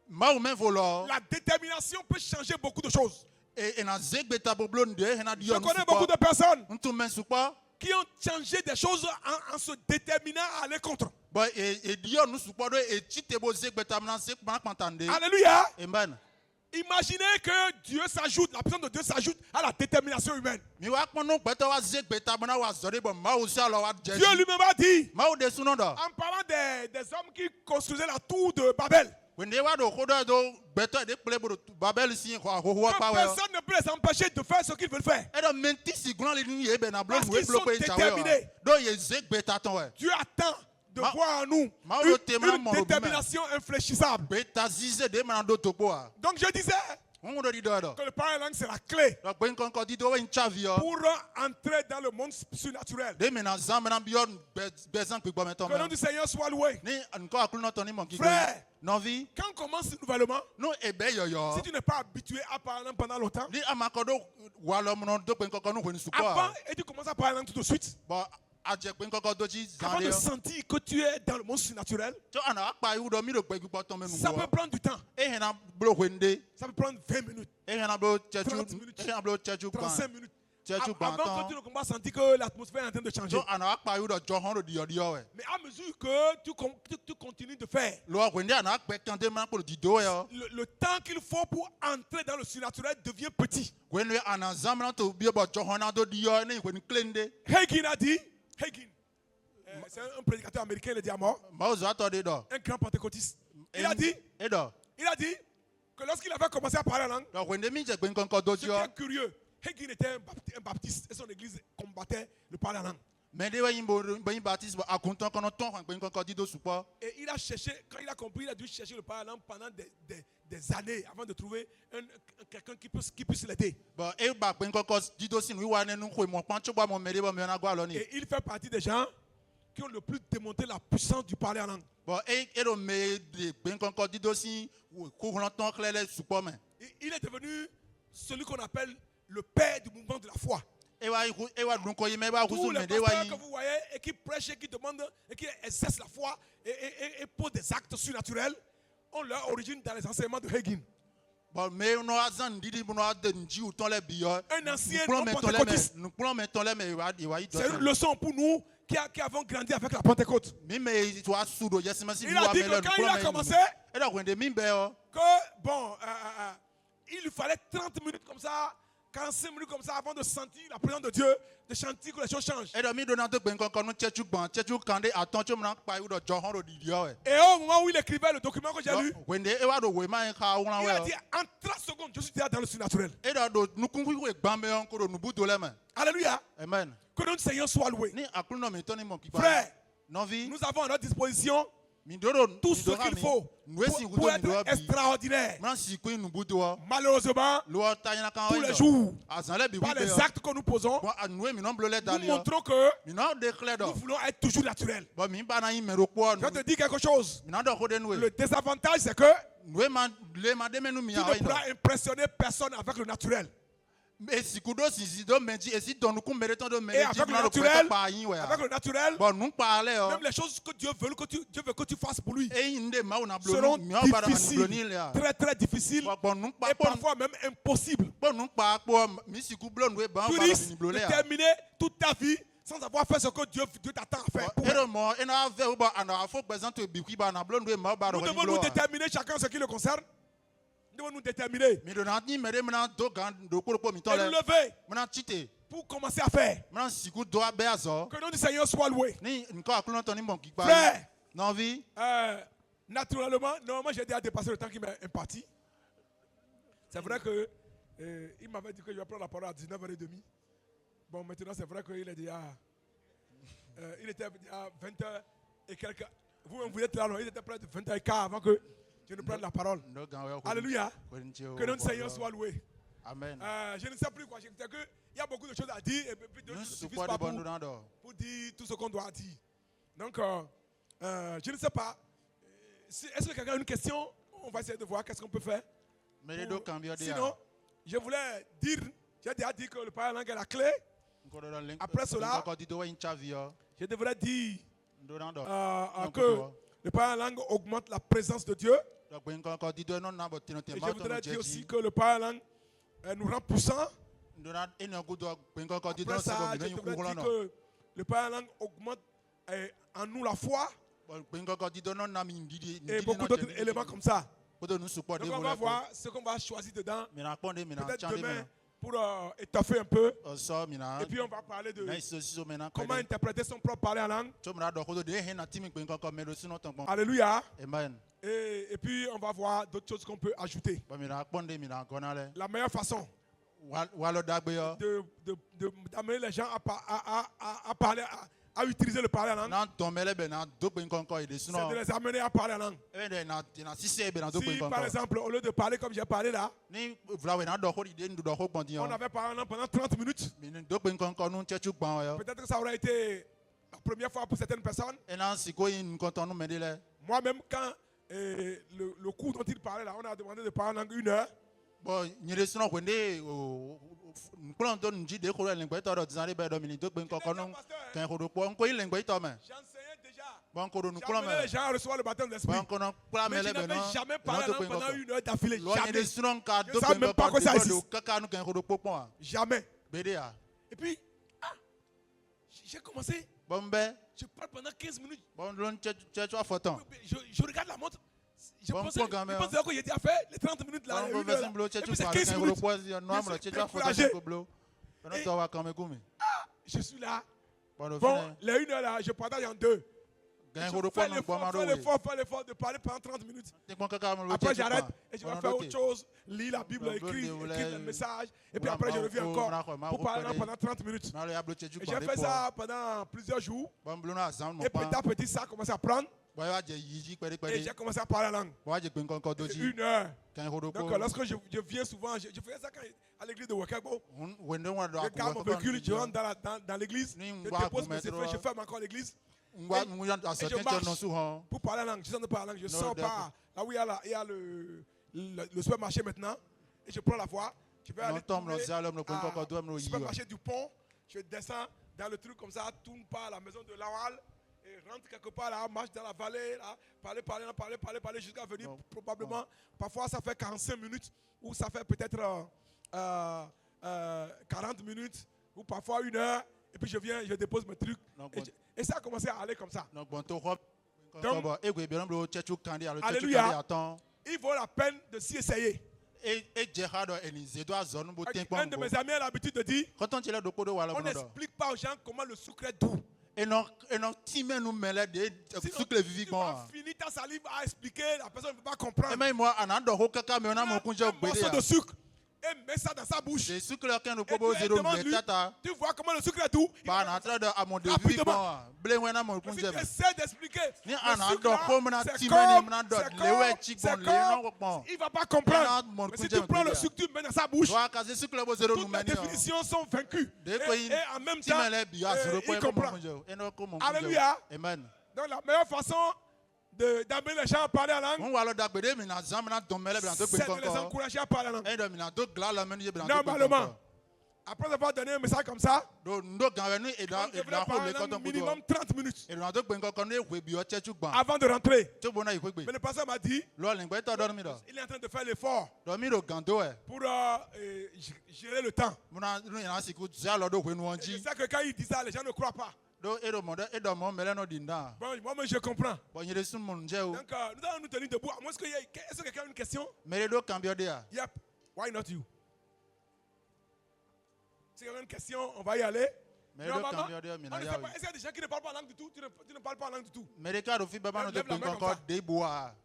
Ma ou men volo. la détermination peut changer beaucoup de choses. E na zegbe ta boblo nde e na di Je yo. connais beaucoup de personnes Ntu men supo. qui ont changé des choses en se déterminant à aller contre. But e di yo nu supo do e chite bo zegbe ta na se pa pantande. Alléluia. Amen. Imaginez que Dieu s'ajoute, la présence de Dieu s'ajoute à la détermination humaine. mi wa kpɔn nu gbɛtɔ wa ze gbɛta bena wa zɔ de bɔ mawu si alɔ wa dze Dieu lui-même a dit, mawu de sunɔ dɔ en parlant des hommes qui construisaient la tour de Babel, wende wa do ko dɔ do gbɛtɔ de kple bo do babel si xɔ ahoho que kpa wɛ personne ne peut les empêcher de faire ce qu'ils veulent faire. eɖɔ menti si glɔn le nu ye bena blo Parce nu qu'ils eblo sont pe dzawe déterminés. wa do ye ze gbɛta tɔn wɛ Dieu attend de voir en nous Mauro Temra une Moro détermination infléchissable. gbɛta zize de mena do tokpo wa Donc je disais ŋun do di dɔ dɔ que le parler en langue, c'est la clé dɔ gbe nkɔnkɔ di do wɛ ntsavi yɔ pour entrer dans le monde surnaturel. de mena zan mena bi yɔ bɛzan kpigbɔmɛtɔ Que le nom mɛ du Seigneur soit loué. ni nkɔ akulunɔtɔ ni mɔ kiko Frère. nɔvi Quand on commence nouvellement, nu ebe si yɔyɔ tu n'es pas habitué à parler en langue pendant longtemps, ni amakɔ do walɔ muna do gbe nkɔkɔ nu hɔni sukɔ avant wa et tu commences à parler en langue tout de suite, bɔn adze gbe nkɔkɔ do dzi zan avant de de yɔ sentir que tu es dans le monde surnaturel, tso ana akpa iwu dɔ mi do gbe gbɔtɔ mɛ ça peut nugbɔ prendre du temps. ehena blo hɔnde Ça peut prendre 20 minutes, ehena blo tsɛtsu 30 minutes, ehena blo tsɛtsu 35 gbãn minutes. tsɛtsu Avant que gbãtɔ tu ne commences à sentir que l'atmosphère est en train de changer. tso ana akpa iwu dɔ dzɔ hɔn do diyɔdiyɔ wɛ. Mais à mesure que tu continues de faire, Lo wende ana akpɛ kan de mana kpolo dido yɔ. le temps qu'il faut pour entrer dans le surnaturel devient petit. Wende ana zamana to bie bɔ dzɔ hɔn na do diyɔ ne wende klende. Hagin a dit, Hagin, c'est un prédicateur américain, il est dit à mort, Mawo zɔ atɔ de dɔ. un grand pentecôtiste. Il a dit dɔ. que lorsqu'il avait commencé à parler en langue, Dɔ wende mi dze gbe nkɔnkɔ do ce qui est diyɔ. curieux, Hagin était un baptiste et son église combattait le parler en langue. Mɛ de wɛyin bo yin baptiste bɔ akuntɔn kɔnɔ tɔn fan gbe nkɔnkɔ dido supɔ. Et il a cherché, quand il a compris, il a dû chercher le parler en langue pendant des années avant de trouver quelqu'un qui puisse l'aider. Bɔn e ba gbe nkɔnkɔ dido sinu iwa ne nu koe mɔ kpɔn tso bɔ mɔ mɛ de bɔ mɛ na gbɔ alɔ ni. Et il fait partie des gens qui ont le plus démonté la puissance du parler en langue. Bɔn e do mɛ de gbe nkɔnkɔ dido si kuhlɔntɔn xlɛ lɛ supɔ mɛ. Il est devenu celui qu'on appelle le père du mouvement de la foi. E wa dun kɔ yi mɛ e b'a Tous kusu les mɛ de wa pasteurs yi. que vous voyez et qui prêchent et qui demandent et qui exercent la foi et posent des actes surnaturels ont leur origine dans les enseignements de Hagin. Bon, mais on a zan didi on a de nji ou ton les bio. Un ancien Nous pentecôtiste. prenons maintenant les mais C'est une leçon pour nous qui avons grandi avec la Pentecôte. mais tu as soudo yes mais Il a dit que quand il a commencé, et là de mimbe oh. que bon, il lui fallait 30 minutes comme ça, 45 minutes comme ça avant de sentir la présence de Dieu, de chanter que les choses changent. Et là mi donnant de ben kon tchechu ban tchechu kande attention na pa yu do johon do di yo. Et au moment où il écrivait le document que j'ai lu, Wende e wa do we ma ka wona il a we. dit en 30 secondes, je suis déjà dans le surnaturel. Et là do nukungu we gbambe on ko do nubu do le me. Alléluia. Amen. Que notre Seigneur soit loué. Ni akulu no mi toni mo ki Frère, non vi nous avons à notre disposition mi doro tout ce qu'il faut pour être extraordinaire. Man si ko nubu do. Malheureusement, Lo tayina kan tous les jours, azan bi par les actes que nous posons, bon anoué mi non blole nous dali. montrons que Mi non de clair do. nous voulons être toujours naturels. Bon mi ba na yin mero po. Je te dis quelque chose. Mi non do ko de noué. Le désavantage, c'est que Noué man le ma de menu mi tu ya. ne pourras impressionner personne avec le naturel. Mais si kudo si do menji et si don nous méritant de Et mérite avec le naturel, pas yin ouais. avec le naturel, Bon nous parler même les choses que Dieu veut que tu fasses pour lui et inde ma on a seront bloqué mi on ba na difficiles, bloqué là. très très difficiles Bon nous pas et parfois même impossibles. bon nous pas mi si ku blon we ba Tu on ba risques ni de bloqué. terminer toute ta vie sans avoir fait ce que Dieu t'attend à faire. Et le mo et na ve ba ana faut présenter bi ba na blon we ma ba Nous devons nous déterminer chacun ce qui le concerne. Nous devons nous déterminer mi do na ni mere mena do gan do ko mi et ton nous le. lever Mena chite. pour commencer à faire. Mena si ku do abe azo. Que le nom du Seigneur soit loué. Ni nko akulu ton ni mon ki ba. Frère, Non vi. naturellement, normalement j'ai déjà dépassé le temps qu'il m'a imparti. C'est vrai que il m'avait dit que je vais prendre la parole à 19h30. Bon, maintenant c'est vrai qu'il est déjà. Il était à 20h et quelques. Vous êtes là, non, il était près de 20h15 avant que je ne prenne la parole. Alléluia. Que notre Seigneur soit loué. Amen. Je ne sais plus quoi. Je sais qu'il y a beaucoup de choses à dire et puis ne suffisent pas pour dire tout ce qu'on doit dire. Donc, je ne sais pas. Est-ce que quelqu'un a une question? On va essayer de voir qu'est-ce qu'on peut faire. Sinon, je voulais dire, j'ai déjà dit que le Père langue est la clé. Après cela, je devrais dire que le Père langue augmente la présence de Dieu. Et je voudrais dire aussi que le Père langue nous rend puissants. Après ça, je devrais dire que le Père langue augmente en nous la foi. Et beaucoup d'autres éléments comme ça. Kodo nous support Donc on va voir ce qu'on va choisir dedans. Mina konde mina Peut-être chande demain mina. pour étoffer un peu. So mina. Et puis on va parler de Na iso so mina comment kwede. interpréter son propre parler en langue. So mina do kodo de he na timi pe nkonko me do sino ton. Alléluia. Amen. Et puis on va voir d'autres choses qu'on peut ajouter. Ba mina konde mina konale. La meilleure façon Walo dagbe yo. d'amener les gens à parler, à utiliser le parler en langue, Na ton mele be na do pe nkonko ide c'est sino. de les amener à parler en langue. E na sisi be na do pe Si nkonko. par exemple, au lieu de parler comme j'ai parlé là, Ni vlawe na do ko ide ndu do ko bondi on yo. avait parlé en langue pendant 30 minutes, Min do pe nkonko nu chechu gban yo. peut-être que ça aurait été la première fois pour certaines personnes. E na siko yin konton nu medele. Moi-même, quand le cours dont il parlait là, on a demandé de parler en langue 1 heure. Bon, nyere sino kwende o nkulon to nji de ko lengbe to do zare be do mini do pe nkonko nu kan ko do po nko lengbe to me. J'enseignais déjà. Bon ko do nu kulon J'amenais les me. gens à recevoir le baptême de l'esprit. Bon ko no kula Mais je mele be no. n'avais jamais parlé en langue pendant 1 heure d'affilée. Lo nyere Jamais. sino ka Je do savais pe même pas nkonko que ça do existe. kaka nu kan ko do popon. Jamais. Bede ya. Et puis, j'ai commencé. Bombe. Je parle pendant 15 minutes. Bon lon chechu afoton. Je regarde la montre. Je Bon pensais programme, que j'ai déjà fait les 30 minutes là. Bon une heure, là. blo Et chechu puis c'est pa 15 kan ko minutes. pozi no amro Je suis chechu afoton découragé. ko blo. No Et- to wa kan me gumi. Je suis là. Bon do Bon, fine. les 1 heure là, je partage en 2. Gan Je ko do fais po no po ma l'effort, do. fais l'effort de parler pendant 30 minutes. Ti pon kaka mo lo Après, chechu j'arrête pa. et je vais faire autre chose. Lire la Bible, Bon, écrire bon, le message. Et puis bon, après, je bon, reviens bon, encore bon, pour parler bon, pendant 30 minutes. Na lo ya blo chechu Et pa j'ai de fait po. ça pendant plusieurs jours. Bon blo na zam no Et pa. petit à petit, ça a commencé à prendre. Bo ya je yiji pere Et pere. j'ai commencé à parler la langue. Bo ya je pe nkonko doji. 1 heure. Kan ko do Donc, po. lorsque je viens souvent, je faisais ça à l'église de Wakabo. Wende wa do Je garde mon véhicule, je rentre dans l'église, Ni je ngwa dépose mes kumetro. effets, je ferme encore l'église Ngwa mu yan et je asoten marche. no su han. pour parler la langue. Je sens de parler la langue. Je Non, sors d'accord. par là où il y a le supermarché maintenant et je prends la voie. Je vais aller Non tom lo tourner zalom no kon koko do am au lo yi. supermarché du pont. Je descends dans le truc comme ça, tourne par la maison de Lawal et rentre quelque part là, marche dans la vallée, là, parler jusqu'à venir Bon. probablement. Parfois ça fait 45 minutes ou ça fait peut-être 40 minutes ou parfois 1 heure. Et puis je viens, je dépose mes trucs. Non, Et, bon. et ça a commencé à aller comme ça. Donc bon to hop. Donc, Bo e gwe bi lo chechu kandi alo chechu Alléluia. kandi aton. Il vaut la peine de s'y essayer. E je ha do enize do azonu bo ten Un de pon. mes amis a l'habitude de dire, Quand on tire do podo wala on bono do. n'explique pas aux gens comment le sucre est doux. E non time nu mele de Sinon, sukle vivi tu vas bon. finir ta salive à expliquer, la personne ne peut pas comprendre. E mai mo ana do ho kaka me na mo kunje Un gbede morceau de ya. sucre et mets ça dans sa bouche. Je sukle kan no Et pobo tu zero demandes me lui, tata. tu vois comment le sucre est doux. Il Pa va- na tra do amon de vivi Rapidement. bon. Ble wena mo Si kunje tu me. essaies d'expliquer, Ni le ana sucre do là, ko mna c'est time comme- ni mna do c'est lewe comme- chik c'est bon le no comme- bon. il ne va pas Maintenant, comprendre. mon Mais si kunje tu prends me le kudia. sucre, tu mets dans sa bouche, Wa ka se sukle bo zero nu toutes les meni. définitions sont vaincues. De ko yin. Et en même temps, Timele bi azuro ko il e mo comprend. kunje. E no ko mo kunje. Alléluia. Amen. Donc la meilleure façon d'amener les gens à parler en langue, Mon walo da gbede mi na zam na don mele bi na do c'est pe de les konko. encourager à parler en langue. E do mi na do gla la meni je bi na do pe Normalement, konko. après avoir donné un message comme ça, Do ndo gan we ni e da on devrait ho parler le en langue konton minimum pudo. 30 minutes E na do pe konko ni we bi o chechu gban. avant de rentrer. To bona yi Mais kwegbe. le pasteur m'a dit, Lo lengbe to do mi do. il est en train de faire l'effort Do mi do gando e. pour gérer le temps. Muna nu yana siku za lo do hwenu Et je onji. sais que quand il dit ça, les gens ne croient pas. Do e do mo mo mele no dinda. Bon, moi-même, je comprends. Bo nyere sun mon nje o. Donc, nous allons nous tenir debout. À moins est-ce que quelqu'un a une question? Mere do cambio de a. Yep. Why not you? Si quelqu'un a une question, on va y aller. Mere do Normalement, cambio de mi on na ne ya sait o. pas. Est-ce qu'il y a des gens qui ne parlent pas en langue du tout? Tu ne parles pas en langue du tout. Mere ka do fi baba no do Lève la pe main comme konko ça. de boa.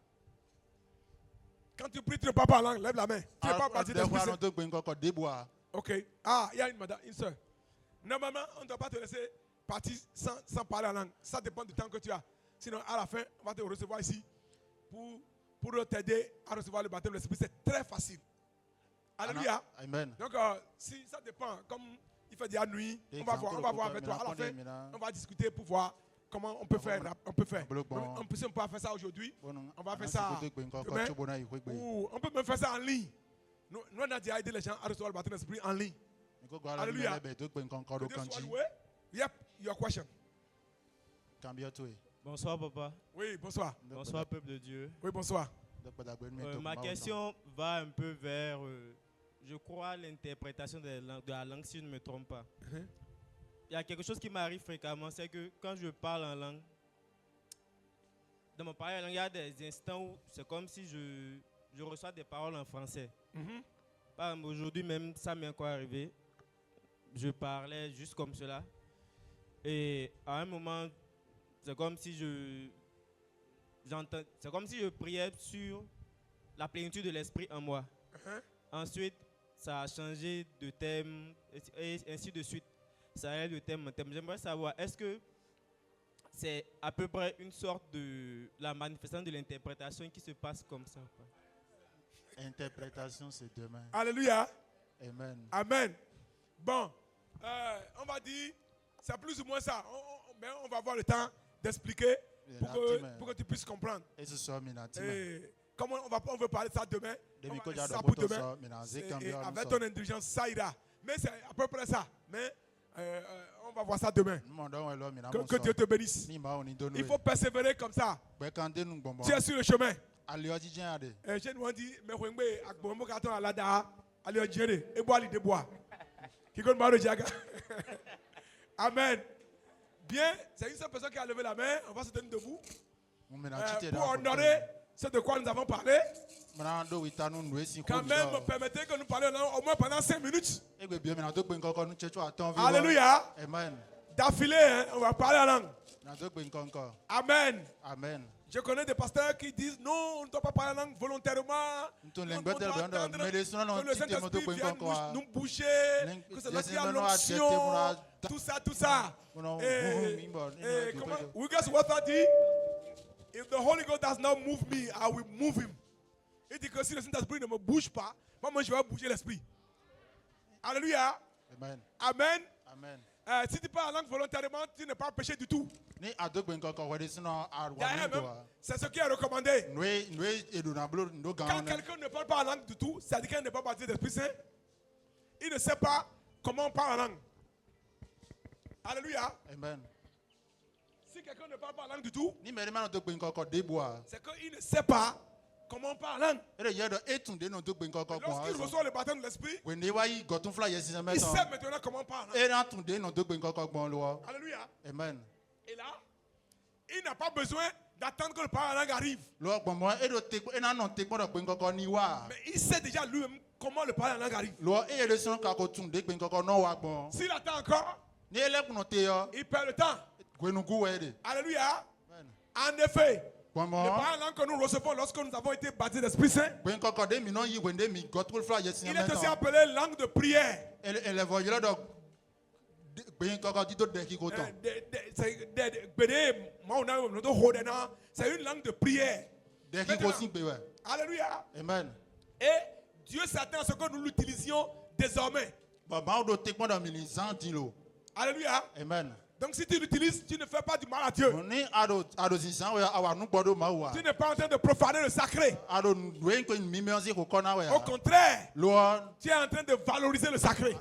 Quand tu pries, tu ne parles pas en langue. Lève la main. Tu ne parles pas De d'Esprit kwa Saint. no do pe konko de boa. Ok. Ah, il y a une madame, une soeur. Normalement, on ne doit pas te laisser partir sans parler en langue. Ça dépend du temps que tu as. Sinon, à la fin, on va te recevoir ici pour t'aider à recevoir le baptême de l'Esprit. C'est très facile. Alléluia. Amen. Donc, si ça dépend, comme il fait déjà nuit, Et on va quand voir on avec toi. À la fin, maintenant. on va discuter pour voir comment on peut faire. On peut faire. Bon. Donc, on peut faire ça aujourd'hui. On va faire Ana ça siku do pe konko demain. to bona yi kwegbe. Ou on peut même faire ça en ligne. Nous, on a déjà aidé les gens à recevoir le baptême de l'Esprit en ligne. Ko gwa la Hallelujah. mele be do pe konko do Que Dieu soit kanji. loué. Yep, your question. Cambio to e. Bonsoir papa. Oui, bonsoir. Bonsoir peuple de Dieu. Oui, bonsoir. Ma question va un peu vers, je crois, l'interprétation de la langue, si je ne me trompe pas. Il y a quelque chose qui m'arrive fréquemment, c'est que quand je parle en langue, dans mon parler en langue, il y a des instants où c'est comme si je reçois des paroles en français. Par exemple, aujourd'hui même, ça m'est encore arrivé. Je parlais juste comme cela. Et à un moment, c'est comme si c'est comme si je priais sur la plénitude de l'esprit en moi. Ensuite, ça a changé de thème et ainsi de suite. Ça allait de thème en thème. J'aimerais savoir, est-ce que c'est à peu près une sorte de la manifestation de l'interprétation qui se passe comme ça? Interprétation, c'est demain. Alléluia. Amen. Amen. Bon, on va dire, c'est plus ou moins ça. Mais on va avoir le temps d'expliquer pour que tu puisses comprendre. Et ce soir, Comme on veut parler de ça demain, on va laisser ça pour demain. Et avec ton intelligence, ça ira. Mais c'est à peu près ça. Mais on va voir ça demain. Que Dieu te bénisse. Il faut persévérer comme ça. Tu es sur le chemin. Je nous dis, mais on Amen. Bien, c'est une seule personne qui a levé la main. On va se tenir debout. Pour honorer ce de quoi nous avons parlé. Quand même, permettez que nous parlions au moins pendant 5 minutes. Alléluia. Amen. D'affilée, hein, on va parler en langue. Amen. Amen. Je connais des pasteurs qui disent non, on ne doit pas parler en langue volontairement. On doit attendre que le Saint-Esprit vienne nous boucher, que c'est là qu'il y a l'onction, tout ça, tout ça. We guess what I did? If the Holy Ghost does not move me, I will move him. Il dit que si le Saint-Esprit ne me bouge pas, moi je vais bouger l'Esprit. Alléluia. Amen. Amen. Amen. Si tu parles en langue volontairement, tu n'es pas péché du tout. C'est ce qui est recommandé. Quand quelqu'un ne parle pas en langue du tout, ça dit qu'il n'est pas baptisé d'Esprit Saint. Il ne sait pas comment on parle en langue. Alléluia. Amen. Si quelqu'un ne parle pas en langue du tout, c'est qu'il ne sait pas comment on parle en langue. Lorsqu'il reçoit le baptême de l'Esprit, il sait maintenant comment on parle en langue. Alléluia. Amen. Et là, il n'a pas besoin d'attendre que le parole en langue arrive. Mais il sait déjà lui-même comment le parole en langue arrive. S'il attend encore, il perd le temps. Alléluia. En effet, le parole en langue que nous recevons lorsque nous avons été baptisés d'Esprit Saint, il est aussi appelé langue de prière. C'est une langue de prière. Alléluia. Amen. Et Dieu s'attend à ce que nous l'utilisions désormais. Alléluia. Amen. Donc si tu l'utilises, tu ne fais pas du mal à Dieu. Tu n'es pas en train de profaner le sacré. Au contraire, tu es en train de valoriser le sacré.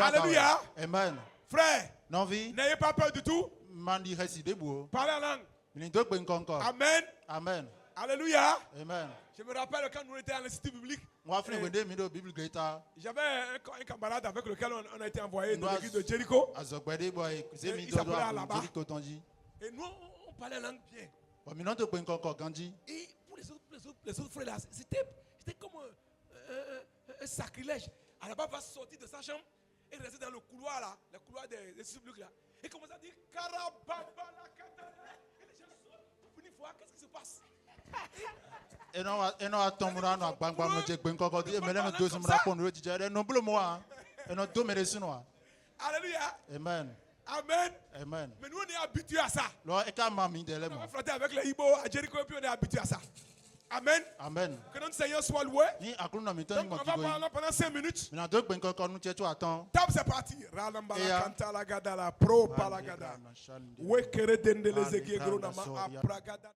Alléluia. Amen. Frère, n'ayez pas peur du tout. Parlez en langue. Amen. Amen. Alléluia. Amen. Je me rappelle quand nous étions à l'Institut biblique. J'avais un camarade avec lequel on a été envoyé dans l'église de Jéricho. Il s'appelait Alaba. Et nous, on parlait langue bien. Et pour les autres frères là, c'était comme un sacrilège. Alaba va sortir de sa chambre et rester dans le couloir là, le couloir des disciples là. Et commence à dire Karababa la katana. Et les gens sortent pour venir voir qu'est-ce qui se passe. Alléluia. Amen. Amen. Amen. Mais nous on est habitués à ça. On a frotté avec les Ibo à Jéricho et puis on est habitués à ça. Amen. Amen. Que notre Seigneur soit loué. Donc on va parler pendant 5 minutes. Tape, c'est parti. Ralambala kantala gadala pro palagada. Wekere dendele zegi gronama apragada.